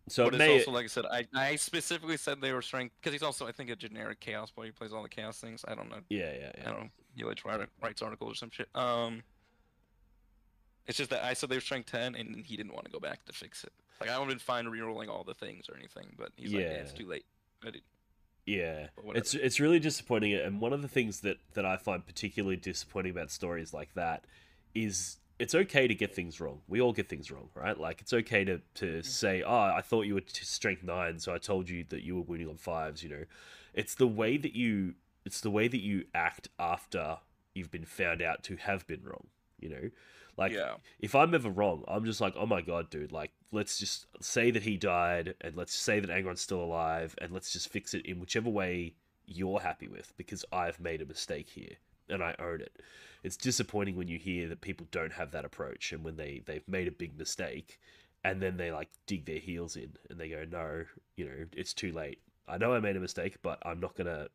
So it But it's may also like I said, I specifically said they were strength because he's also I think a generic chaos player. He plays all the chaos things. I don't know. yeah, yeah, I yeah. don't know. He like writes articles or some shit. It's just that I said they were strength 10 and he didn't want to go back to fix it. Like I would have been fine rerolling all the things or anything, but he's like, Yeah. it's too late. Yeah, But whatever. it's really disappointing, and one of the things that I find particularly disappointing about stories like that is it's okay to get things wrong. We all get things wrong, right? Like it's okay to say, "Oh, I thought you were strength 9, so I told you that you were winning on 5s." You know, it's the way that you act after you've been found out to have been wrong. You know, like Yeah. if I'm ever wrong, I'm just like, oh my god, dude, like let's just say that he died and let's say that Angron's still alive and let's just fix it in whichever way you're happy with because I've made a mistake here and I own it. It's disappointing when you hear that people don't have that approach and when they've made a big mistake and then they like dig their heels in and they go, no, it's too late. I know I made a mistake, but I'm not gonna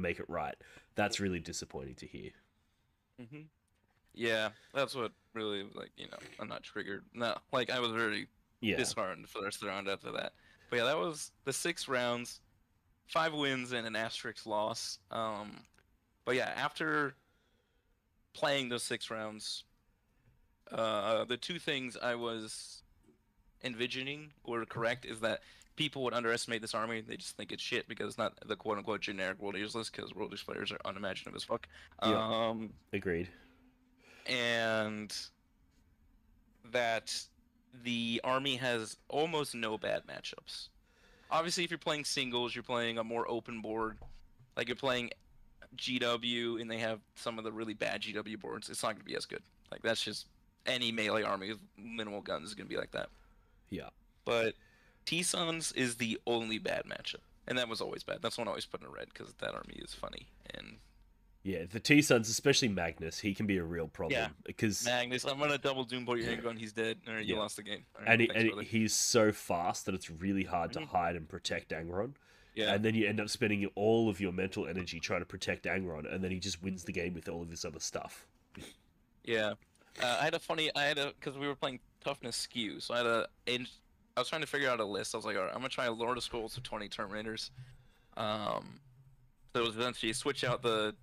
make it right. That's really disappointing to hear. hmm Yeah, that's what really like I'm not triggered. No, like I was very Yeah. disheartened for the rest of the round after that. But yeah, that was the 6 rounds, 5 wins and an asterisk loss. But yeah, after playing those 6 rounds, the two things I was envisioning were correct is that people would underestimate this army. They just think it's shit because it's not the quote unquote generic world age list because world age players are unimaginative as fuck. Yep. Um, Agreed. and that the army has almost no bad matchups. Obviously, if you're playing singles, you're playing a more open board. Like you're playing GW and they have some of the really bad GW boards, it's not going to be as good. Like that's just any melee army with minimal guns is going to be like that. Yeah. But T-Sons is the only bad matchup. And that was always bad. That's one I always put in red because that army is funny. And Yeah, the T Sons, especially Magnus, he can be a real problem Yeah. because Magnus, I'm going to double Doomboy your gun. He's dead. Or you Yeah. lost the game. All right, and, thanks, brother. he's so fast that it's really hard to Mhm. hide and protect Angron. Yeah. And then you end up spending all of your mental energy trying to protect Angron, and then he just wins the game with all of this other stuff. Yeah. Because we were playing toughness skew, so I was trying to figure out a list. I was like, all right, I'm gonna try Lord of Scrolls with 20 Terminators. So it was eventually switch out the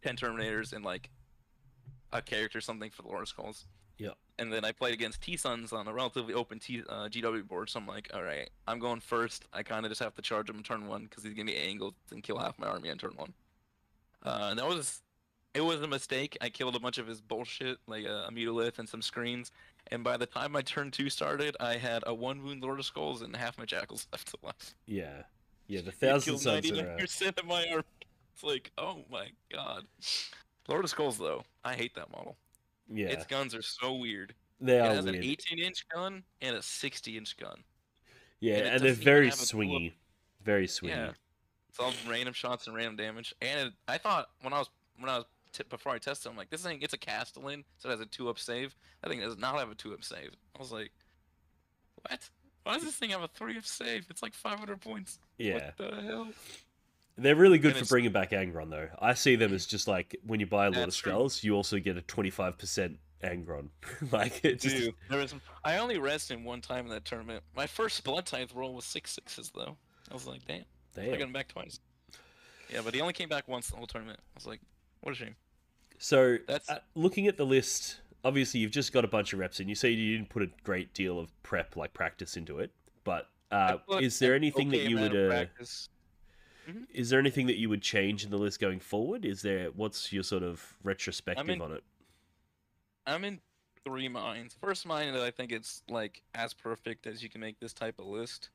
10 Terminators and like a character or something for the Lord of Scrolls. Yeah. And then I played against T-Sons on a relatively open GW board, so I'm like, all right, I'm going first. I kind of just have to charge him in turn 1 because he's gonna be angled and kill half my army on turn 1. And it was a mistake. I killed a bunch of his bullshit, like a Mutolith and some screens. And by the time my turn 2 started, I had a 1 wound Lord of Skulls and half my Jackals left to life. Yeah. Yeah, the He Thousand killed Sons are... 99% of my army. It's like, oh my god. Lord of Skulls, though, I hate that model. Yeah, Its guns are so weird. they It are has an weird. 18-inch gun and a 60-inch gun. Yeah, and it and they're doesn't even very have a swingy. Very swingy. Yeah, it's all random shots and random damage. And I thought before I tested, I'm like, this thing, it's a Castellan, so it has a 2-up save. That thing does not have a 2-up save. I was like, what? Why does this thing have a 3-up save? It's like 500 points. Yeah. What the hell? They're really good And for it's- bringing back Angron, though. I see them as just like when you buy a Lord of That's true. Skulls, you also get a 25% Angron. Like it just Dude, there was. I only rested one time in that tournament. My first blood type roll was 6/6s though. I was like, damn. I got damn. him back twice. Yeah, but he only came back once the whole tournament. I was like, what a shame. So That's looking at the list, obviously you've just got a bunch of reps in. You say you didn't put a great deal of prep, like practice, into it. But I put is there an anything that okay you amount would of practice. is there anything that you would change in the list going forward? Is there what's your sort of I'm retrospective in on it? I'm in three minds. First mind that I think it's like as perfect as you can make this type of list.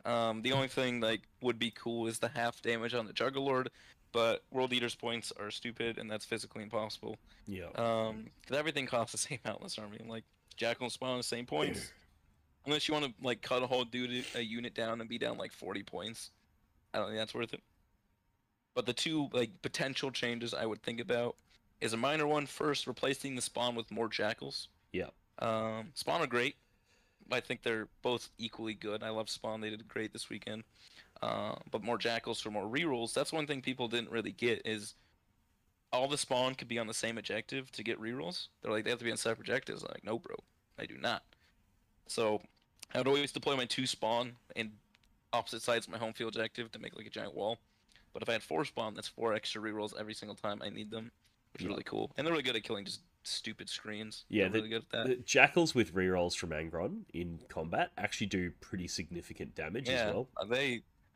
The only thing like would be cool is the half damage on the Juggerlord, but World Eater's points are stupid and that's physically impossible. Yeah. 'Cause everything costs the same out in this army. Like Jackal and Spawn the same points. Unless you want to like cut a whole a unit down and be down like 40 points. I don't think that's worth it. But the two like potential changes I would think about is a minor one. First, replacing the spawn with more jackals. Yeah. Spawn are great. I think they're both equally good. I love Spawn; they did great this weekend. But more jackals for more rerolls. That's one thing people didn't really get is all the Spawn could be on the same objective to get rerolls. They're like they have to be on separate objectives. I'm like, no, bro, I do not. So I would always deploy my two Spawn in opposite sides of my home field objective to make like a giant wall. But if I had four Spawn, that's four extra rerolls every single time I need them, which is Yeah. really cool. And they're really good at killing just stupid screens. Yeah, They're really good at that. the jackals with rerolls from Angron in combat actually do pretty significant damage as Yeah, well.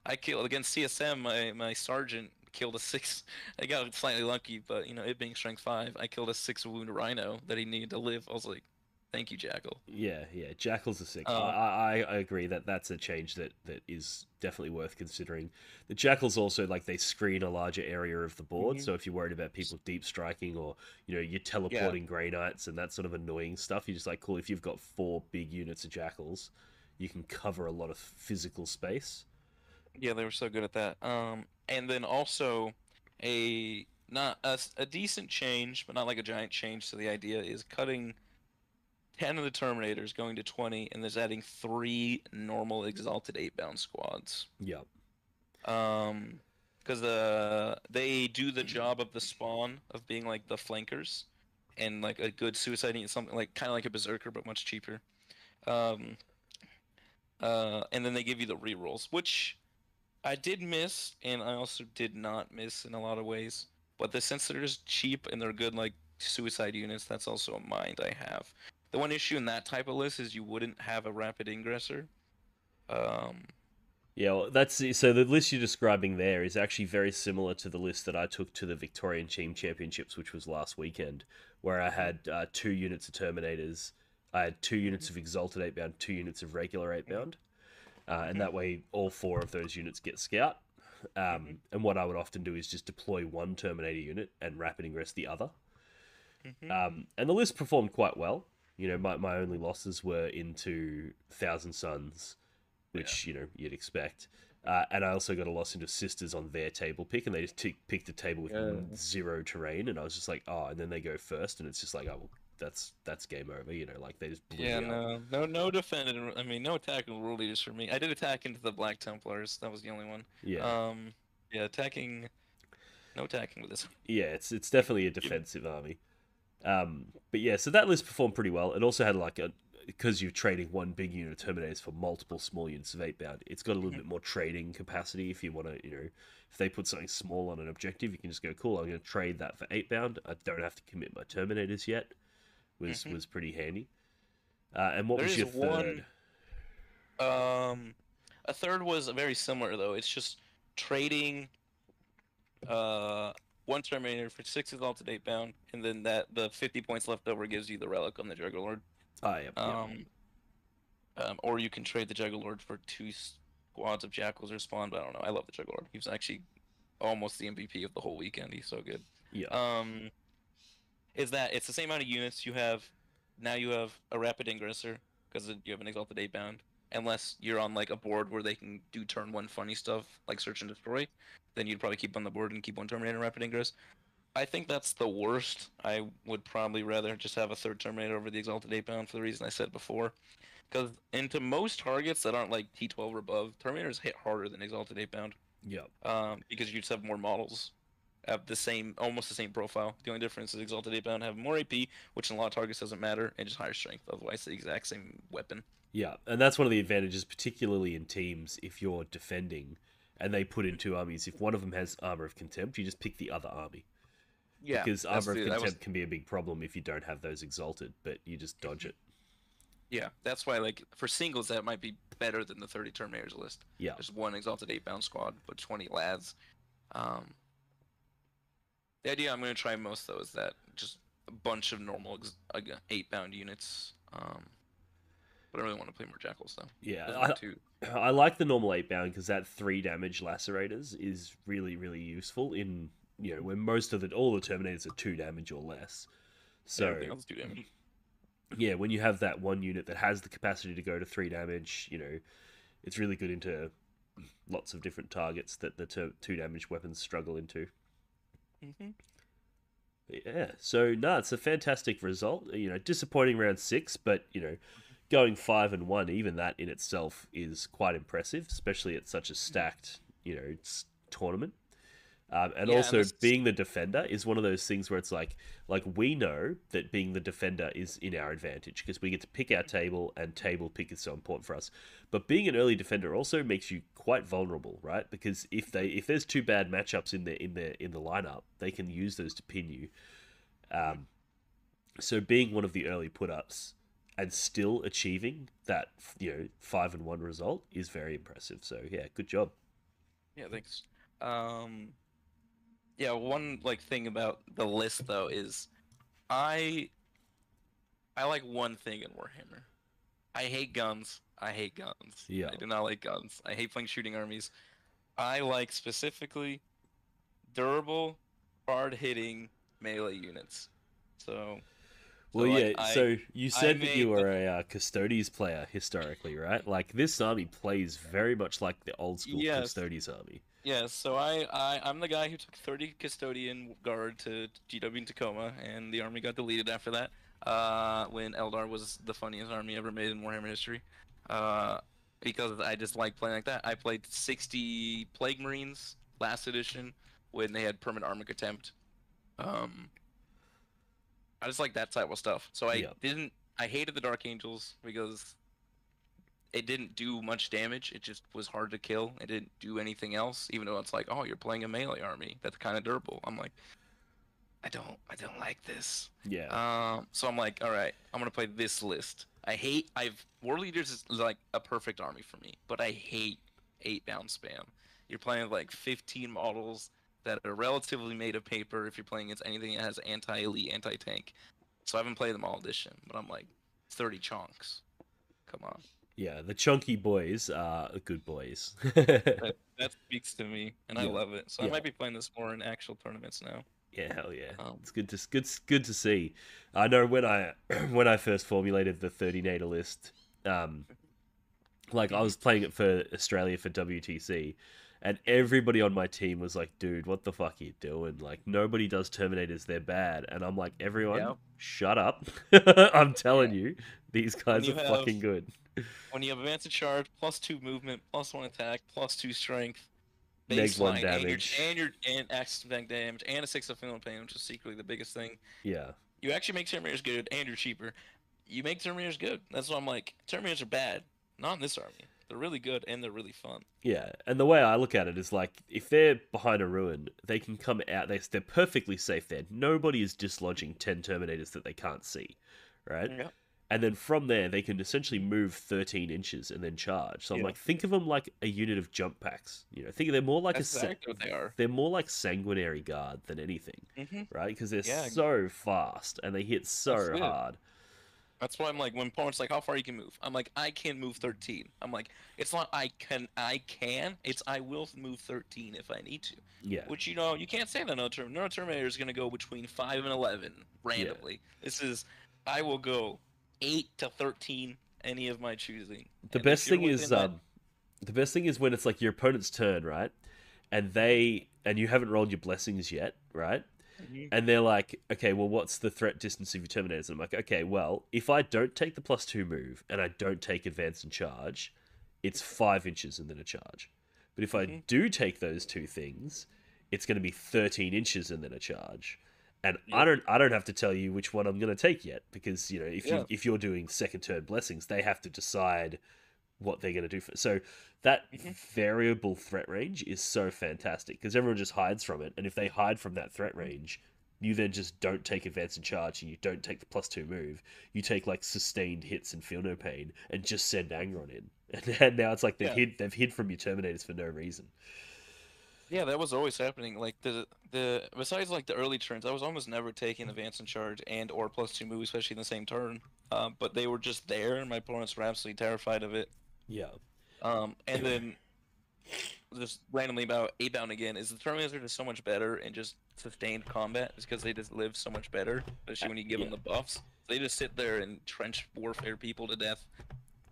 I killed against CSM. My sergeant killed a 6. I got slightly lucky, but it being strength 5, I killed a 6 wound rhino that he needed to live. I was like, thank you, Jackal. Yeah, yeah, jackals are sick. Um, I agree that that's a change that is definitely worth considering. The jackals also like they screen a larger area of the board, Mhm. so if you're worried about people deep striking or you're teleporting Grey Knights and that sort of annoying stuff, you're just like cool. If you've got 4 big units of jackals, you can cover a lot of physical space. yeah, they were so good at that. And then also a not a decent change, but not like a giant change to the idea is cutting 10 of the Terminators, going to 20, and there's adding 3 normal Exalted 8-bound squads. Yeah, Because they do the job of the spawn of being like the flankers, and like a good suicide unit, something like kind of like a berserker but much cheaper. Um, and then they give you the rerolls, which I did miss, and I also did not miss in a lot of ways. But since they're just cheap and they're good like suicide units, that's also a mind I have. The one issue in that type of list is you wouldn't have a rapid ingressor. Um, yeah. Well, so the list you're describing there is actually very similar to the list that I took to the Victorian Team Championships, which was last weekend, where I had 2 units of Terminators. I had 2 units of Exalted 8-bound, 2 units of regular 8-bound. And that way all 4 of those units get scout. And what I would often do is just deploy one Terminator unit and rapid ingress the other. And the list performed quite well. My only losses were into Thousand Suns, which you'd expect. And I also got a loss into Sisters on their table pick, and they just picked a table with 0 terrain, and I was just like, oh, and then they go first, and it's just like, oh, well, that's game over. Like they just blew Yeah, me up. no defending. I mean, no attacking world leaders for me. I did attack into the Black Templars. That was the only one. Yeah. Yeah, attacking. No attacking with this. Yeah, it's definitely a defensive army. But yeah, so that list performed pretty well. It also had because you're trading one big unit of Terminators for multiple small units of 8-bound, it's got a little bit more trading capacity if you want to, if they put something small on an objective, you can just go, cool, I'm going to trade that for 8-bound. I don't have to commit my Terminators yet. Was pretty handy. And what There was is your third? A third was very similar though. It's just trading one Terminator for 6 exalted 8-bound, and then the 50 points left over gives you the relic on the Juggerlord. Oh, yeah. Or you can trade the Juggerlord for 2 squads of Jackals or Spawn, but I don't know. I love the Juggerlord. He was actually almost the MVP of the whole weekend. He's so good. Yeah. Is that it's the same amount of units you have. Now you have a rapid ingressor because you have an exalted 8-bound. Unless you're on like a board where they can do turn 1 funny stuff like search and destroy, then you'd probably keep on the board and keep one Terminator rapid ingress. I think that's the worst. I would probably rather just have a third Terminator over the exalted 8-bound for the reason I said before. Because into most targets that aren't like T12 or above, Terminators hit harder than exalted 8-bound. Yeah. Because you just have more models. have almost the same profile. The only difference is Exalted 8-bound have more AP, which in a lot of targets doesn't matter, and just higher strength. Otherwise, the exact same weapon. Yeah, and that's one of the advantages, particularly in teams if you're defending and they put in two armies. If one of them has Armor of Contempt, you just pick the other army. Yeah, Because Armor of Contempt can be a big problem if you don't have those Exalted, but you just dodge it. Yeah, that's why, like, for singles, that might be better than the 30 Terminators list. Yeah. There's one Exalted 8-bound squad, but 20 lads. The idea I'm going to try most, though, is that just a bunch of normal 8-bound units. But I really want to play more Jackals, though. Yeah, I like the normal 8-bound because that 3 damage lacerators is really, really useful in, when most of all the Terminators are 2 damage or less. So everything else is 2 damage. Yeah, when you have that one unit that has the capacity to go to 3 damage, it's really good into lots of different targets that the 2 damage weapons struggle into. Yeah, so it's a fantastic result. Disappointing round 6, but going 5-1, even that in itself is quite impressive, especially at such a stacked tournament. And also being the defender is one of those things where it's like we know that being the defender is in our advantage because we get to pick our table, and table pick is so important for us. But being an early defender also makes you quite vulnerable, right? Because if there's 2 bad matchups in the lineup, they can use those to pin you. So being one of the early put-ups and still achieving that 5-1 result is very impressive. So yeah, good job. Yeah, thanks. Yeah, one thing about the list though is I like one thing in Warhammer. I hate guns. Yeah. I do not like guns. I hate playing shooting armies. I like specifically durable, hard-hitting melee units. So so you said that you were a Custodes player historically, right? Like, this army plays very much like the old school Custodes army. Yes, so I'm the guy who took 30 Custodian Guard to GW in Tacoma, and the army got deleted after that, when Eldar was the funniest army ever made in Warhammer history, because I just like playing like that. I played 60 Plague Marines last edition when they had permanent armor contempt. I just like that type of stuff. So I hated the Dark Angels because it didn't do much damage. It just was hard to kill. It didn't do anything else, even though it's like, oh, you're playing a melee army that's kind of durable. I'm like, I don't like this. Yeah. So I'm like, all right, I'm gonna play this list. War Leaders is like a perfect army for me, but I hate 8-bound spam. You're playing with 15 models that are relatively made of paper if you're playing against anything that has anti-elite, anti-tank. So I haven't played them all edition, but I'm like 30 chunks. Come on. Yeah, the chunky boys are good boys. that speaks to me, and I love it. So I might be playing this more in actual tournaments now. Yeah, hell yeah. It's good to see. I know when I first formulated the 30-nator list, I was playing it for Australia for WTC, and everybody on my team was like, dude, what the fuck are you doing? Like, nobody does Terminators, they're bad. And I'm like, everyone, shut up. I'm telling you, these guys are fucking good. When you have advanced charge, +2 movement, +1 attack, +2 strength, -1 damage, and access to tank damage, and a 6 of feeling pain, which is secretly the biggest thing. Yeah. You actually make Terminators good, and you're cheaper. You make Terminators good. That's why I'm like, Terminators are bad. Not in this army. They're really good, and they're really fun. Yeah, and the way I look at it is like, if they're behind a ruin, they can come out. They're perfectly safe there. Nobody is dislodging 10 Terminators that they can't see, right? Yeah. And then from there, they can essentially move 13 inches and then charge. So I'm like, think of them like a unit of jump packs. Think they're more like That's exactly what they are. They're more like Sanguinary Guard than anything, right? Because they're so fast and they hit so hard. That's why I'm like, when opponents like, how far you can move? I'm like, I can move 13. I'm like, it's not I can, it's I will move 13 if I need to. Yeah. Which, you can't say that no Terminator is going to go between 5 and 11 randomly. Yeah. This is, I will go 8 to 13, any of my choosing. The best thing is when it's like your opponent's turn, right? And you haven't rolled your blessings yet, right? And they're like, okay, well, what's the threat distance of your Terminators? And I'm like, okay, well, if I don't take the +2 move and I don't take advance and charge, it's 5 inches and then a charge. But if I do take those two things, it's going to be 13 inches and then a charge. And Yep. I don't have to tell you which one I'm going to take yet, because you know Yeah. if you're doing second turn blessings, they have to decide what they're going to do for. So that Hmm. variable threat range is so fantastic because everyone just hides from it, and if they hide from that threat range, you then just don't take advance and charge, and you don't take the +2 move. You take like sustained hits and feel no pain, and just send Angron in. And now it's like Yeah. they've hid from your Terminators for no reason. Yeah, that was always happening. Like the besides like the early turns, I was almost never taking advance and charge and or +2 move, especially in the same turn. But they were just there, and my opponents were absolutely terrified of it. Yeah, And then just randomly about 8-bound again is the Terminators are just so much better in just sustained combat, just because they just live so much better, especially when you give yeah, them the buffs. They just sit there and trench warfare people to death.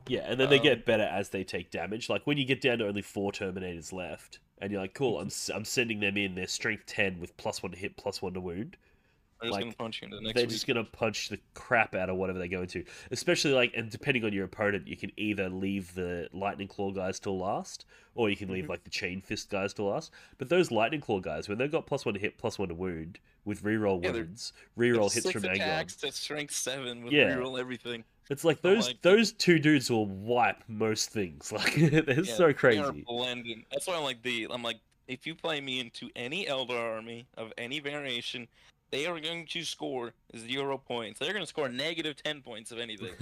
yeah. And then they Um, get better as they take damage. Like when you get down to only 4 Terminators left, and you're like, cool, I'm sending them in. They're strength 10 with +1 to hit, +1 to wound. they're just gonna Like punch you into the next they're week. just gonna punch the crap out of whatever they go into. Especially like, and depending on your opponent, you can either leave the lightning claw guys till last, or you can leave Mhm. like the chain fist guys till last. But those lightning claw guys, when they've got +1 to hit, +1 to wound with reroll Yeah, wounds, they're reroll hits 6 from Angron. attacks to strength 7 with Yeah, reroll everything. it's like I'm like, those two dudes will wipe most things. Like they're yeah, so they are crazy. blending. That's why I'm like, if you play me into any Elder army of any variation, they are going to score 0 points. They're going to score -10 points of anything.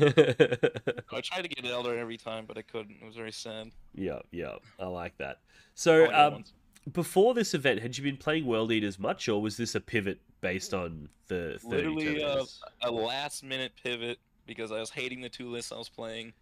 I tried to get an Elder every time, but I couldn't. It was very sad. Yeah, yeah, I like that. I So, only got once. before this event, had you been playing World Eaters much, or was this a pivot based on the 30 Literally Terminators? a last-minute pivot because I was hating the 2 lists I was playing.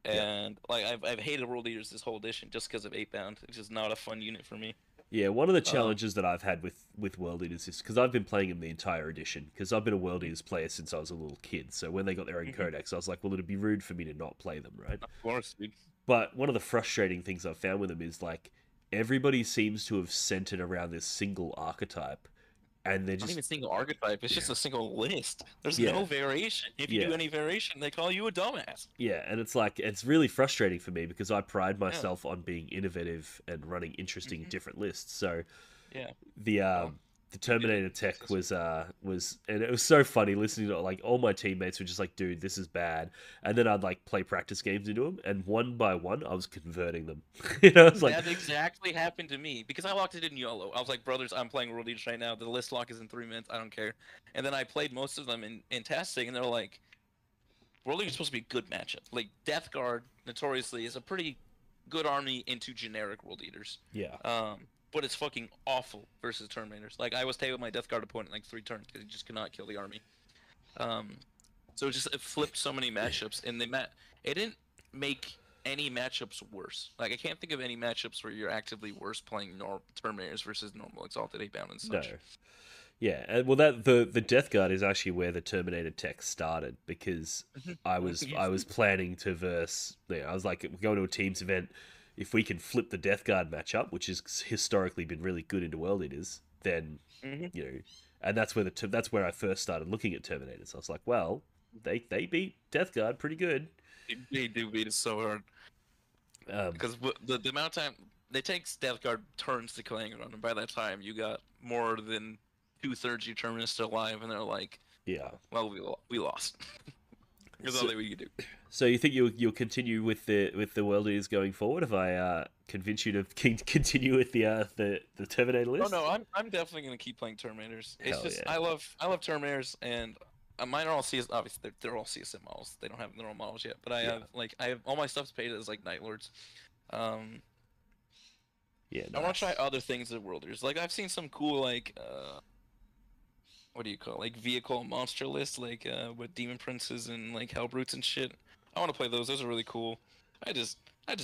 Yeah, And like I've hated World Eaters this whole edition just because of 8-bound. It's just not a fun unit for me. yeah. One of the Um, challenges that I've had with World Eaters is because I've been playing them the entire edition. Because I've been a World Eaters player since I was a little kid. So when they got their own mhm, codex, I was like, well, it'd be rude for me to not play them, right? of course, dude. But one of the frustrating things I've found with them is like everybody seems to have centered around this single archetype, and they're Not just even single archetype. It's just a single list. There's yeah, no variation. If you do yeah. any variation, they call you a dumbass. Yeah, and it's like it's really frustrating for me because I pride Yeah. myself on being innovative and running interesting Hmm. different lists. So Yeah. the Well, the you did Terminator it. tech was and it was so funny listening to like all my teammates were just like, dude, this is bad. And then I'd like play practice games into them, and one by one I was converting them. You know, it's like That exactly happened to me because I locked it in YOLO. I was like, brothers, I'm playing World Eaters right now. The list lock is in 3 minutes. I don't care. And then I played most of them in testing, and they're like, World Eaters is supposed to be a good matchup. Like Death Guard, notoriously, is a pretty good army into generic World Eaters. yeah, But it's fucking awful versus Terminators. Like I was taking my Death Guard opponent in like 3 turns because he just could not kill the army. Um, so it flipped so many matchups, and it didn't make any matchups worse. Like I can't think of any matchups where you're actively worse playing Terminators versus normal Exalted 8-bound and no. such. Yeah, and well, that the Death Guard is actually where the Terminator tech started because I was planning to verse. You know, I was like, we're going to a teams event. If we can flip the Death Guard matchup, which has historically been really good into World Eaters, then Hmm. you know, and that's where that's where I first started looking at Terminators. I was like, well, they beat Death Guard pretty good. They do beat us so hard Um, because the amount of time they take Death Guard turns to killing it on, and by that time you got more than 2/3 your Terminus still alive, and they're like, yeah. well, we lost. There's So, nothing we can do. so you think you'll continue with the World Eaters going forward? If I convince you to continue with the Terminator Oh list? no, I'm definitely gonna keep playing Terminators. It's Hell just yeah. I love Terminators, and mine are all CS. Obviously, they're all CSM models. They don't have their own models yet, but Yeah. I have all my stuff's paid as like Night Lords. Um, Yeah, I want nice. to try other things at Worlders. Like I've seen some cool like what do you call it? Like vehicle monster lists like with demon princes and like hell brutes and shit. I want to play those. Those are really cool. I just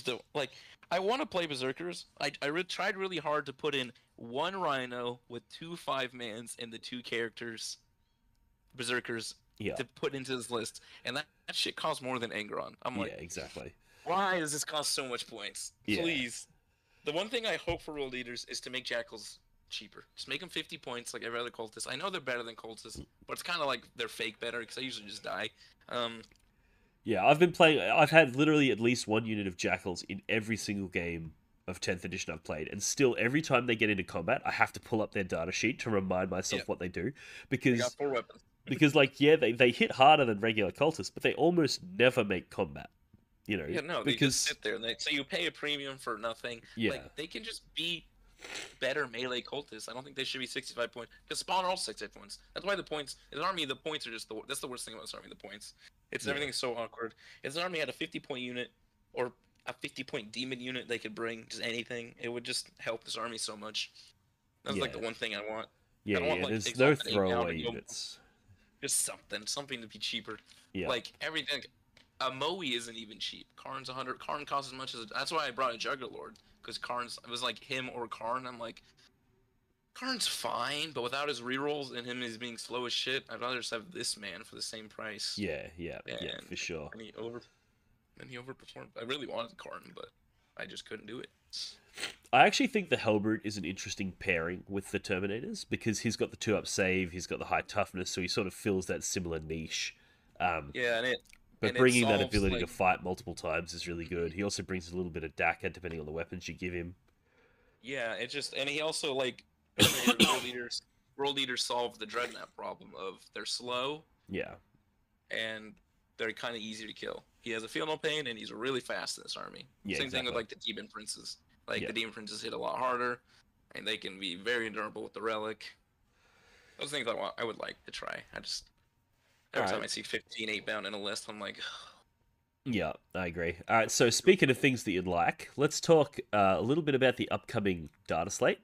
don't like. I want to play berserkers. Tried really hard to put in one rhino with 2 5-mans and the 2 characters berserkers Yeah, to put into this list, and that shit costs more than Angron. I'm yeah, like, exactly. why does this cost so much points? Yeah. Please. The one thing I hope for World Eaters is to make Jackals cheaper. Just make them 50 points like every other cultist. I know they're better than cultists, but it's kind of like they're fake better because I usually just die. Yeah, I've been playing. I've had literally at least one unit of jackals in every single game of 10th edition I've played, and still every time they get into combat, I have to pull up their data sheet to remind Yeah, myself what they do, they got because 4 weapons. like yeah, they hit harder than regular cultists, but they almost never make combat. You know, Yeah, no, they just because sit there. So you pay a premium for nothing. Like yeah, they can just be better melee cultists. I don't think they should be 65 points. Because spawn are all 65 points. That's why the points. His army, the points are just that's the worst thing about this army. The points. It's yeah, everything's so awkward. If this army had a 50-point unit or a 50-point demon unit they could bring, just anything, it would just help this army so much. That's like yeah, the one thing I want. I yeah, don't want yeah. like There's no exalted 8 pound throwaway and go units. just something to be cheaper. Yeah, Like everything. A Moe isn't even cheap. Karn's 100. Karn costs as much as. That's why I brought a Juggerlord, because Karn's. It was like him or Karn. I'm like, Karn's fine, but without his rerolls and him as being slow as shit, I'd rather just have this man for the same price. yeah, yeah, yeah, And for sure. he overperformed. I really wanted Karn, but I just couldn't do it. I actually think the Hellbrute is an interesting pairing with the Terminators because he's got the 2-up save, he's got the high toughness, so he sort of fills that similar niche. Yeah, But and it bringing that solves, ability like, to fight multiple times is really good. He also brings a little bit of DACA depending on the weapons you give him. yeah, it just and he also like Terminator world leaders solve the Dreadnought problem of they're slow Yeah, and they're kind of easy to kill. He has a feel no pain and he's really fast in this army. yeah, Same thing with exactly. like the demon princes. Like Yeah. the demon princes hit a lot harder, and they can be very durable with the relic. Those things I would like to try. I just every time I Alright. see 15 8 bound in a list, I'm like, Yeah, I agree. All right, so speaking of things that you'd like, let's talk a little bit about the upcoming data slate.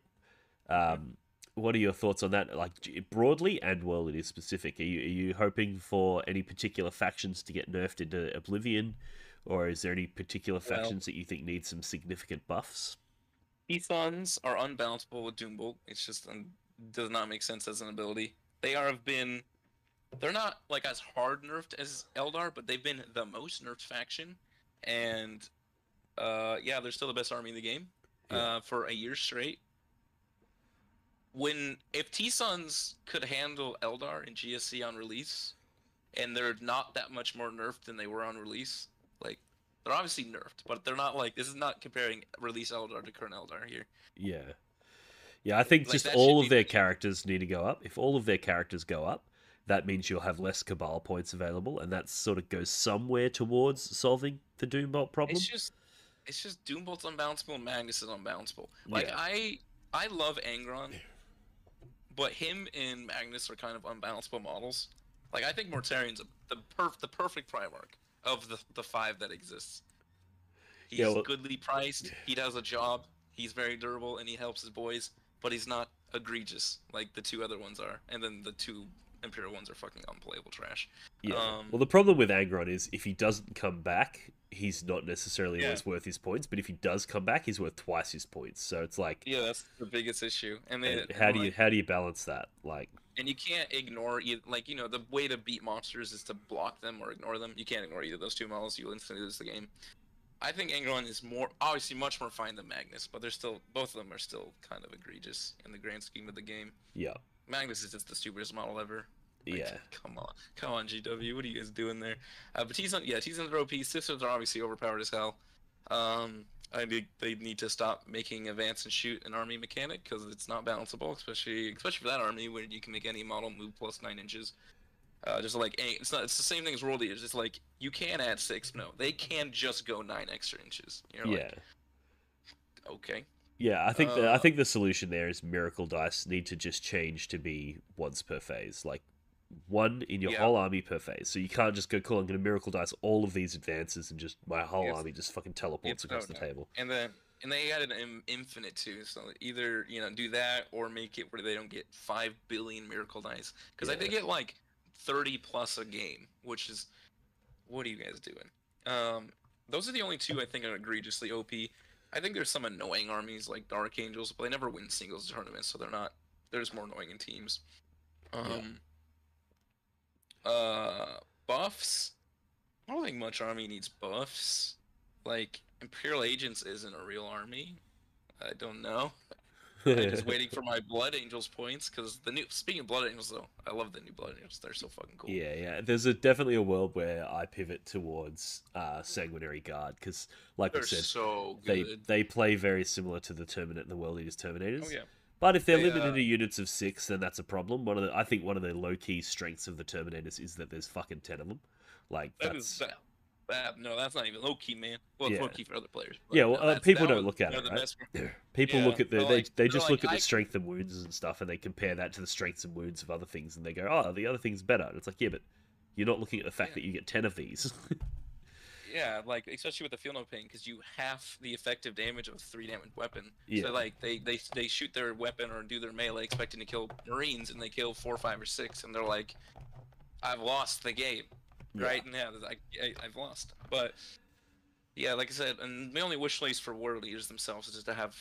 What are your thoughts on that, like broadly and world it is specific? Are you hoping for any particular factions to get nerfed into Oblivion, or is there any particular well, factions that you think need some significant buffs? Ethons are unbalanceable with Doombolt. It's just does not make sense as an ability. They're not like as hard nerfed as Eldar, but they've been the most nerfed faction, and yeah, they're still the best army in the game Yeah. for a year straight. If T-Suns could handle Eldar and GSC on release, and they're not that much more nerfed than they were on release, like they're obviously nerfed, but they're not like this is not comparing release Eldar to current Eldar here. Yeah. Yeah, I think Like just that should all of be their mentioned. characters need to go up. If all of their characters go up, that means you'll have less Cabal points available, and that sort of goes somewhere towards solving the Doombolt problem. It's just Doombolt's unbalanceable and Magnus is unbalanceable. Like Yeah. I love Angron, but him and Magnus are kind of unbalanceable models. Like I think Mortarian's the perfect Primarch of the 5 that exists. He's Yeah, well, goodly priced. He does a job. He's very durable and he helps his boys, but he's not egregious like the 2 other ones are. And then the 2 Imperial ones are fucking unplayable trash. yeah. Um, Well, the problem with Angron is if he doesn't come back, he's not necessarily Yeah. always worth his points. But if he does come back, he's worth twice his points. So it's like, yeah, that's the biggest issue. And then how do you balance that? Like, and you can't ignore like the way to beat monsters is to block them or ignore them. You can't ignore either of those 2 models. You'll instantly lose the game. I think Angron is obviously much more fine than Magnus, but both of them are still kind of egregious in the grand scheme of the game. yeah, Magnus is just the stupidest model ever. Like, yeah, come on, GW, what are you guys doing there? But T-Suns are OP. Sisters are obviously overpowered as hell. I think they need to stop making advance and shoot an army mechanic because it's not balanceable, especially for that army where you can make any model move plus 9 inches. Just like it's the same thing as World Eaters. It's like you can add 6, no, they can just go 9 extra inches. You're yeah. like, okay. Yeah, I think the solution there is Miracle Dice need to just change to be once per phase, like 1 in your Yeah. whole army per phase. So you can't just go, cool, I'm going to Miracle Dice all of these advances and just my whole Yes. army just fucking teleports across the table. And they added an infinite too, so either do that or make it where they don't get 5 billion miracle dice because Yeah. they get like 30 plus a game, which is what are you guys doing? Those are the only 2 I think are egregiously OP. I think there's some annoying armies like Dark Angels, but they never win singles tournaments, so they're just more annoying in teams. Buffs. I don't think much army needs buffs. Like Imperial Agents isn't a real army. I don't know. I'm just waiting for my Blood Angels points because speaking of Blood Angels though, I love the new Blood Angels. They're so fucking cool. Yeah. There's definitely a world where I pivot towards Sanguinary Guard because, like we They're said, so they good. they play very similar to the World Eaters Oh Terminators. yeah. But if they're They limited to units of 6, then that's a problem. I think one of the low key strengths of the Terminators is that there's fucking 10 of them. Like that is that no, that's not even low key, man. Well, it's Yeah. low key for other players. But Yeah, well, no, people that don't was look at one it, of the right? best. People Yeah, look at they're they like- they they're just like, look at the strength and wounds and stuff, and they compare that to the strengths and wounds of other things, and they go, "Oh, the other thing's better." And it's like, yeah, but you're not looking at the fact Yeah. that you get 10 of these. Yeah, like especially with the feel no pain, because you half the effective damage of a 3 damage weapon. Yeah. So like they shoot their weapon or do their melee expecting to kill Marines, and they kill 4, 5, or 6, and they're like, "I've lost the game." Yeah. Right? And yeah, I've lost. But yeah, like I said, and my only wish list for War Leaders themselves is just to have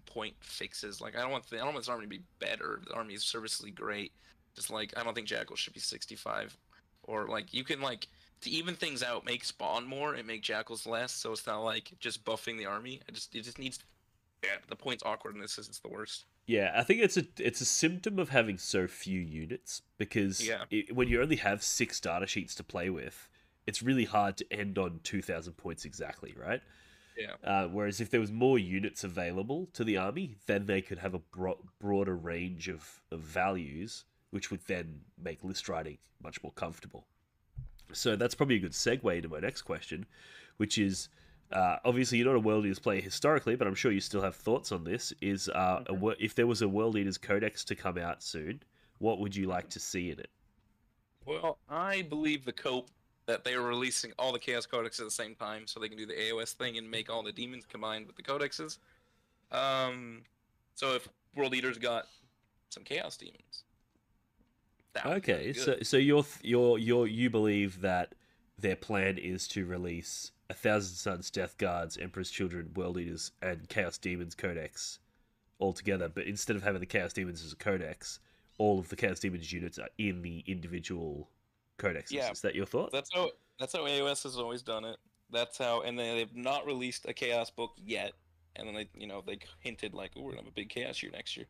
point fixes. Like I don't want this army to be better. The army is serviceably great. Just like I don't think Jackal should be 65, or like you can like to even things out, make spawn more and make Jackals less, so it's not like just buffing the army. It just needs. Yeah, the points awkwardness is the worst. Yeah, I think it's a symptom of having so few units because Yeah. when you only have 6 data sheets to play with, it's really hard to end on 2,000 points exactly, right? Yeah. Whereas if there was more units available to the army, then they could have a broader range of values, which would then make list writing much more comfortable. So that's probably a good segue to my next question, which is obviously you're not a World Eaters player historically, but I'm sure you still have thoughts on this. Is if there was a World Eaters Codex to come out soon, what would you like to see in it? Well, I believe the cope that they are releasing all the Chaos Codex at the same time, so they can do the AOS thing and make all the demons combined with the codexes. So if World Eaters got some Chaos demons. that would be Okay, really good. so you believe that their plan is to release 1,000 Suns, Death Guards, Emperor's Children, World Eaters, and Chaos Demons Codex all together, but instead of having the Chaos Demons as a codex, all of the Chaos Demons units are in the individual codexes. Yeah. Is that your thought? That's how AOS has always done it. That's how, and they've not released a Chaos book yet. And then they hinted like, "Oh, we're gonna have a big Chaos year next year."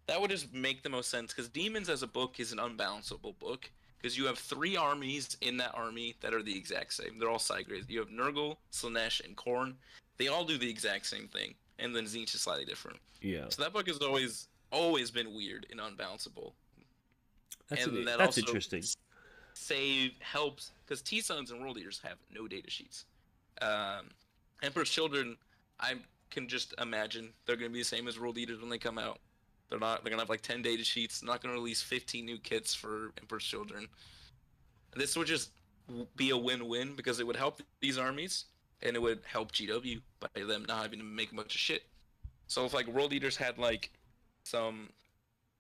That would just make the most sense because Demons as a book is an unbalanceable book because you have 3 armies in that army that are the exact same. They're all side grades. You have Nurgle, Slanesh, and Khorne. They all do the exact same thing, and then Tzeentch is slightly different. Yeah, So that book has always been weird and unbalanceable. that's also interesting. Helps because T-Suns and World Eaters have no data sheets. Emperor's Children, I can just imagine they're going to be the same as World Eaters when they come out. They're going to have like 10 data sheets. They're not going to release 15 new kits for Emperor's Children. This would just be a win-win because it would help these armies and it would help GW by them not having to make a bunch of shit. So if like World Eaters had like some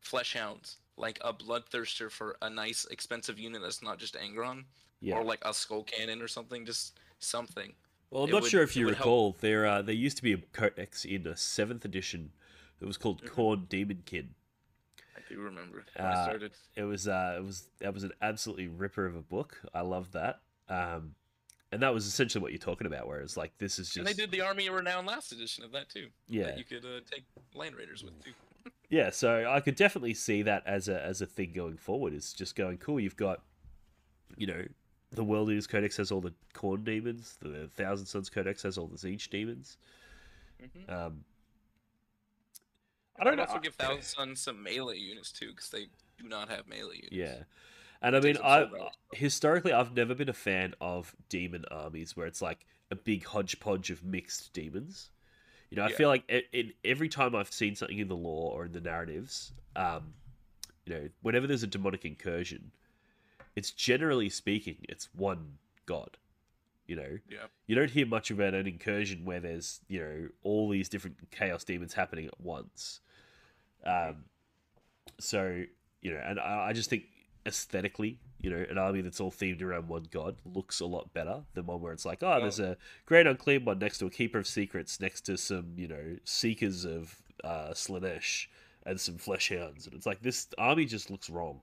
Flesh Hounds, like a Bloodthirster for a nice expensive unit that's not just Angron, Yeah. or like a Skull Cannon or something, just something. Well, I'm It not would- sure if it you would help. recall, there used to be a codex in a 7th edition that was called Mhm. Khorne Demonkin. I do remember when I started. That was an absolutely ripper of a book. I loved that. And that was essentially what you're talking about, where it's like this is just And they did the Army of Renown last edition of that too. Yeah. That you could take Land Raiders with too. Yeah, so I could definitely see that as a thing going forward. Is just going cool. You've got, the World Eaters Codex has all the Khorne demons. The Thousand Suns Codex has all the Tzeentch demons. Mm-hmm. I don't know. Also give Thousand Suns some melee units too, because they do not have melee units. Yeah, and I mean, Takes them so well. historically I've never been a fan of demon armies where it's like a big hodgepodge of mixed demons. I Yeah. feel like every time I've seen something in the lore or in the narratives, whenever there's a demonic incursion, it's generally speaking, it's one god. Yeah. You don't hear much about an incursion where there's, all these different chaos demons happening at once. So, and I just think aesthetically, an army that's all themed around one god looks a lot better than one where it's like, there's a Great Unclean one next to a Keeper of Secrets, next to some, Seekers of Slanesh and some Flesh Hounds. And it's like, this army just looks wrong,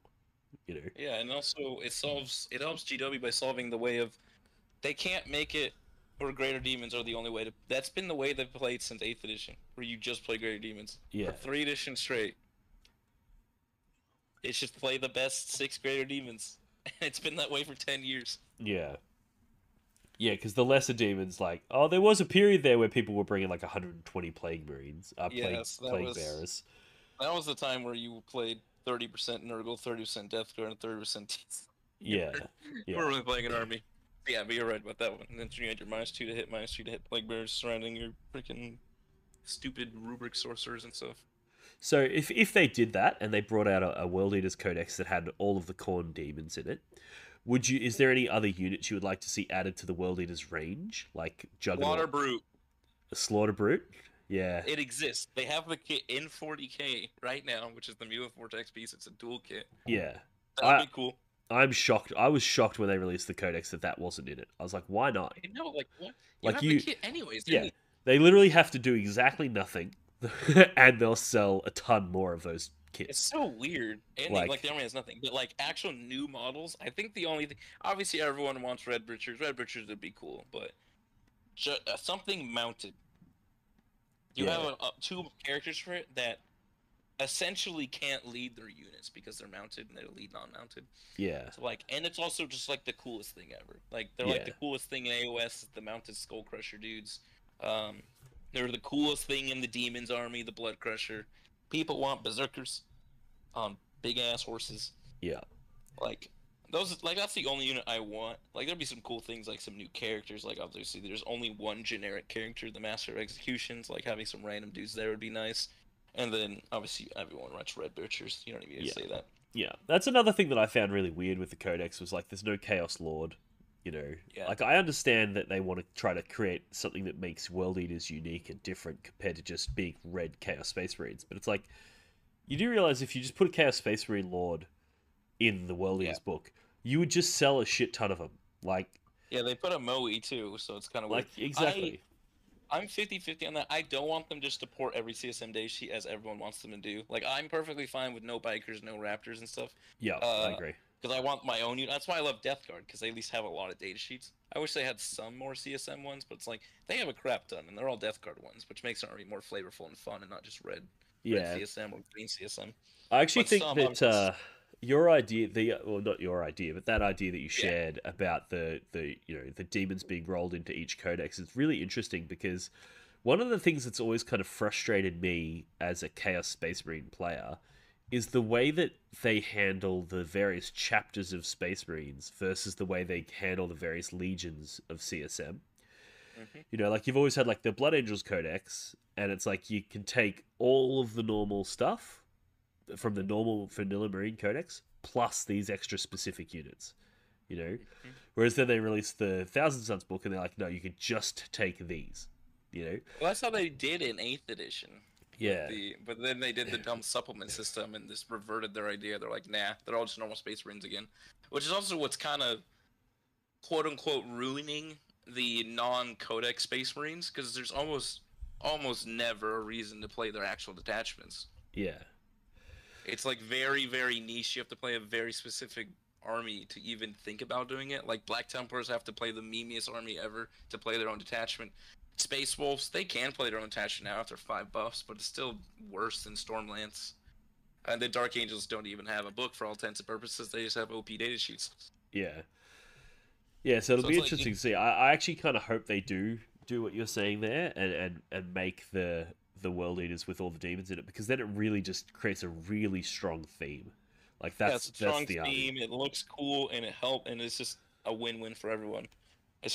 Yeah, and also it helps GW by solving the way of they can't make it or Greater Demons are the only way to. That's been the way they've played since 8th edition, where you just play Greater Demons. Yeah. For 3 editions straight. It's just play the best 6 Greater Demons. And it's been that way for 10 years. Yeah. Yeah, because the lesser demons, like, oh, there was a period there where people were bringing like 120 plague marines, Yes, plague bearers. That was the time where you played 30% Nurgle, 30% Death Guard, and 30% Teeth. Yeah, You were really playing an army. Yeah, but you're right about that one. And then you had your -2 to hit, -2 to hit plague bearers surrounding your freaking stupid rubric sorcerers and stuff. So if they did that and they brought out a World Eaters Codex that had all of the Khorne demons in it, would you? Is there any other units you would like to see added to the World Eaters range, like Juggernaut, Slaughter Brute? Slaughter Brute? Yeah, It exists. They have the kit in 40k right now, which is the Mule Vortex piece. It's a dual kit. yeah. That'd be cool. I'm shocked. I was shocked when they released the Codex that wasn't in it. I was like, why not? No, like what? Like have the kit anyways. Yeah. They literally have to do exactly nothing, and they'll sell a ton more of those kits. It's so weird. And like the army has nothing, but like actual new models, I think the only thing, obviously everyone wants Red Breachers. Red Breachers would be cool, but something mounted. You have 2 characters for it that essentially can't lead their units because they're mounted and they lead non-mounted. Yeah. So like, and it's also just like the coolest thing ever. Like they're like the coolest thing in AOS, the mounted Skull Crusher dudes. They're the coolest thing in the Demons army, the Blood Crusher. People want berserkers on big ass horses. Yeah. Like those, like that's the only unit I want. Like there'd be some cool things, like some new characters. Like obviously there's only one generic character, the Master of Executions. Like having some random dudes there would be nice. And then obviously everyone writes Red Butchers. You don't even need to say that. Yeah, that's another thing that I found really weird with the Codex was like there's no Chaos Lord. You know, like I understand that they want to try to create something that makes World Eaters unique and different compared to just being red Chaos Space Marines, but it's like you do realize if you just put a Chaos Space Marine Lord in the World Eaters book, you would just sell a shit ton of them. Like, yeah, they put a Moe too, so it's kind of like weird. exactly. I'm 50-50 on that. I don't want them just to port every CSM day sheet as everyone wants them to do. Like, I'm perfectly fine with no bikers, no raptors and stuff. Yeah, I agree. Because I want my own unit. That's why I love Death Guard, because they at least have a lot of data sheets. I wish they had some more CSM ones, but it's like, they have a crap ton, and they're all Death Guard ones, which makes it already more flavorful and fun, and not just red CSM or green CSM. I actually think that your idea, well, not your idea, but that idea that you shared about the demons being rolled into each codex is really interesting, because one of the things that's always kind of frustrated me as a Chaos Space Marine player is the way that they handle the various chapters of Space Marines versus the way they handle the various legions of CSM. Mm-hmm. You know, like you've always had like the Blood Angels Codex, and it's like you can take all of the normal stuff from the normal Vanilla Marine Codex plus these extra specific units, you know? Mm-hmm. Whereas then they released the Thousand Suns book and they're like, no, you can just take these, you know? Well, that's how they did in 8th edition. Yeah. But then they did the dumb supplement system and just reverted their idea. They're like, nah, they're all just normal Space Marines again. Which is also what's kind of, quote-unquote, ruining the non-Codex Space Marines, because there's almost never a reason to play their actual detachments. Yeah. It's like very, very niche. You have to play a very specific army to even think about doing it. Like Black Templars have to play the memeiest army ever to play their own detachment. Space Wolves, they can play their own detachment now after 5 buffs, but it's still worse than Stormlance. And the Dark Angels don't even have a book for all intents and purposes. They just have OP data sheets. Yeah. Yeah, so it'll be interesting to see. I actually kind of hope they do what you're saying there and make the World Eaters with all the demons in it, because then it really just creates a really strong theme. Like that's it's a strong the theme. It looks cool and and it's just a win-win for everyone. It's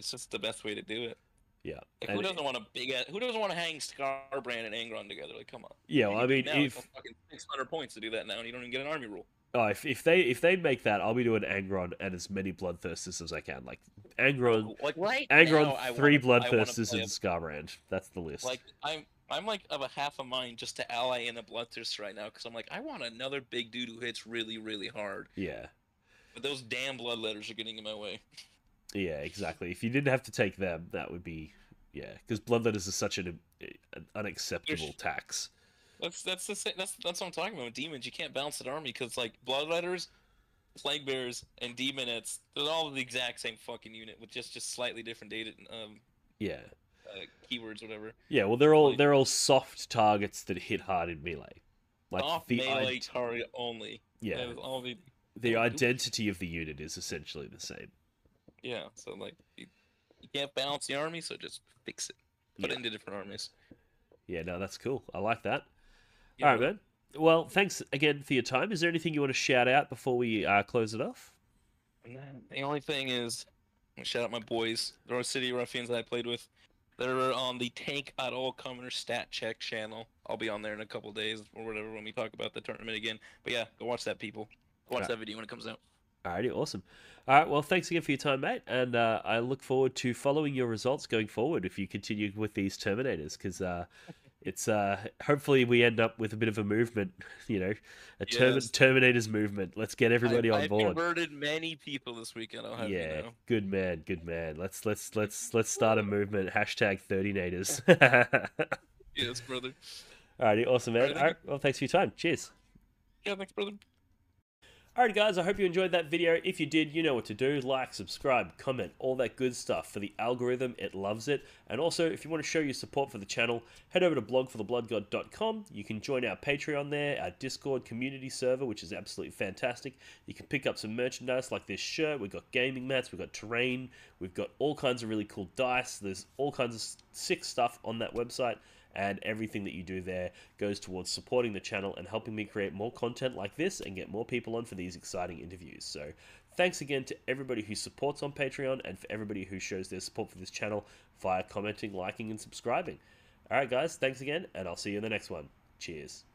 just the best way to do it. Yeah. Like, who doesn't want to hang Scarbrand and Angron together? Like, come on. Yeah, well, I mean, if fucking 600 points to do that now, and you don't even get an army rule. Oh, if they make that, I'll be doing Angron and as many Bloodthirsters as I can. Like Angron, now, 3 Bloodthirsters and Scarbrand. That's the list. Like I'm like of a half a mind just to ally in a Bloodthirster right now, because I'm like, I want another big dude who hits really, really hard. Yeah. But those damn Bloodletters are getting in my way. Yeah, exactly. If you didn't have to take them, that would be because Bloodletters is such an unacceptable tax. That's what I'm talking about with demons. You can't balance an army because like Bloodletters, Plague Bears and Demonettes, they're all the exact same fucking unit with just slightly different data Yeah. keywords, whatever. Yeah, well, Like, they're all soft targets that hit hard in melee. Like soft melee target only. yeah, That is all they the do. identity of the unit is essentially the same. Yeah, so like you can't balance the army, so just fix it. Put it into different armies. Yeah, no, that's cool. I like that. Yeah, All right, man. Well, thanks again for your time. Is there anything you want to shout out before we close it off? And then the only thing is, shout out my boys, the Rose City Ruffians that I played with. They're on the Tank at All Commoner Stat Check channel. I'll be on there in a couple days or whatever when we talk about the tournament again. But yeah, go watch that, people. Watch that video when it comes out. Alrighty, awesome. All right, well, thanks again for your time, mate, and I look forward to following your results going forward if you continue with these Terminators, because it's hopefully we end up with a bit of a movement, a Terminators movement. Let's get everybody on board. I've converted many people this weekend. I'll have you know. Good man, good man. Let's start a movement. Hashtag 30nators. Yes, brother. Alrighty, awesome, man. All right, well, thanks for your time. Cheers. Yeah, thanks, brother. Alright guys, I hope you enjoyed that video. If you did, you know what to do. Like, subscribe, comment, all that good stuff. For the algorithm, it loves it. And also, if you want to show your support for the channel, head over to blogforthebloodgod.com. You can join our Patreon there, our Discord community server, which is absolutely fantastic. You can pick up some merchandise like this shirt. We've got gaming mats, we've got terrain, we've got all kinds of really cool dice. There's all kinds of sick stuff on that website. And everything that you do there goes towards supporting the channel and helping me create more content like this and get more people on for these exciting interviews. So thanks again to everybody who supports on Patreon and for everybody who shows their support for this channel via commenting, liking, and subscribing. Alright guys, thanks again, and I'll see you in the next one. Cheers.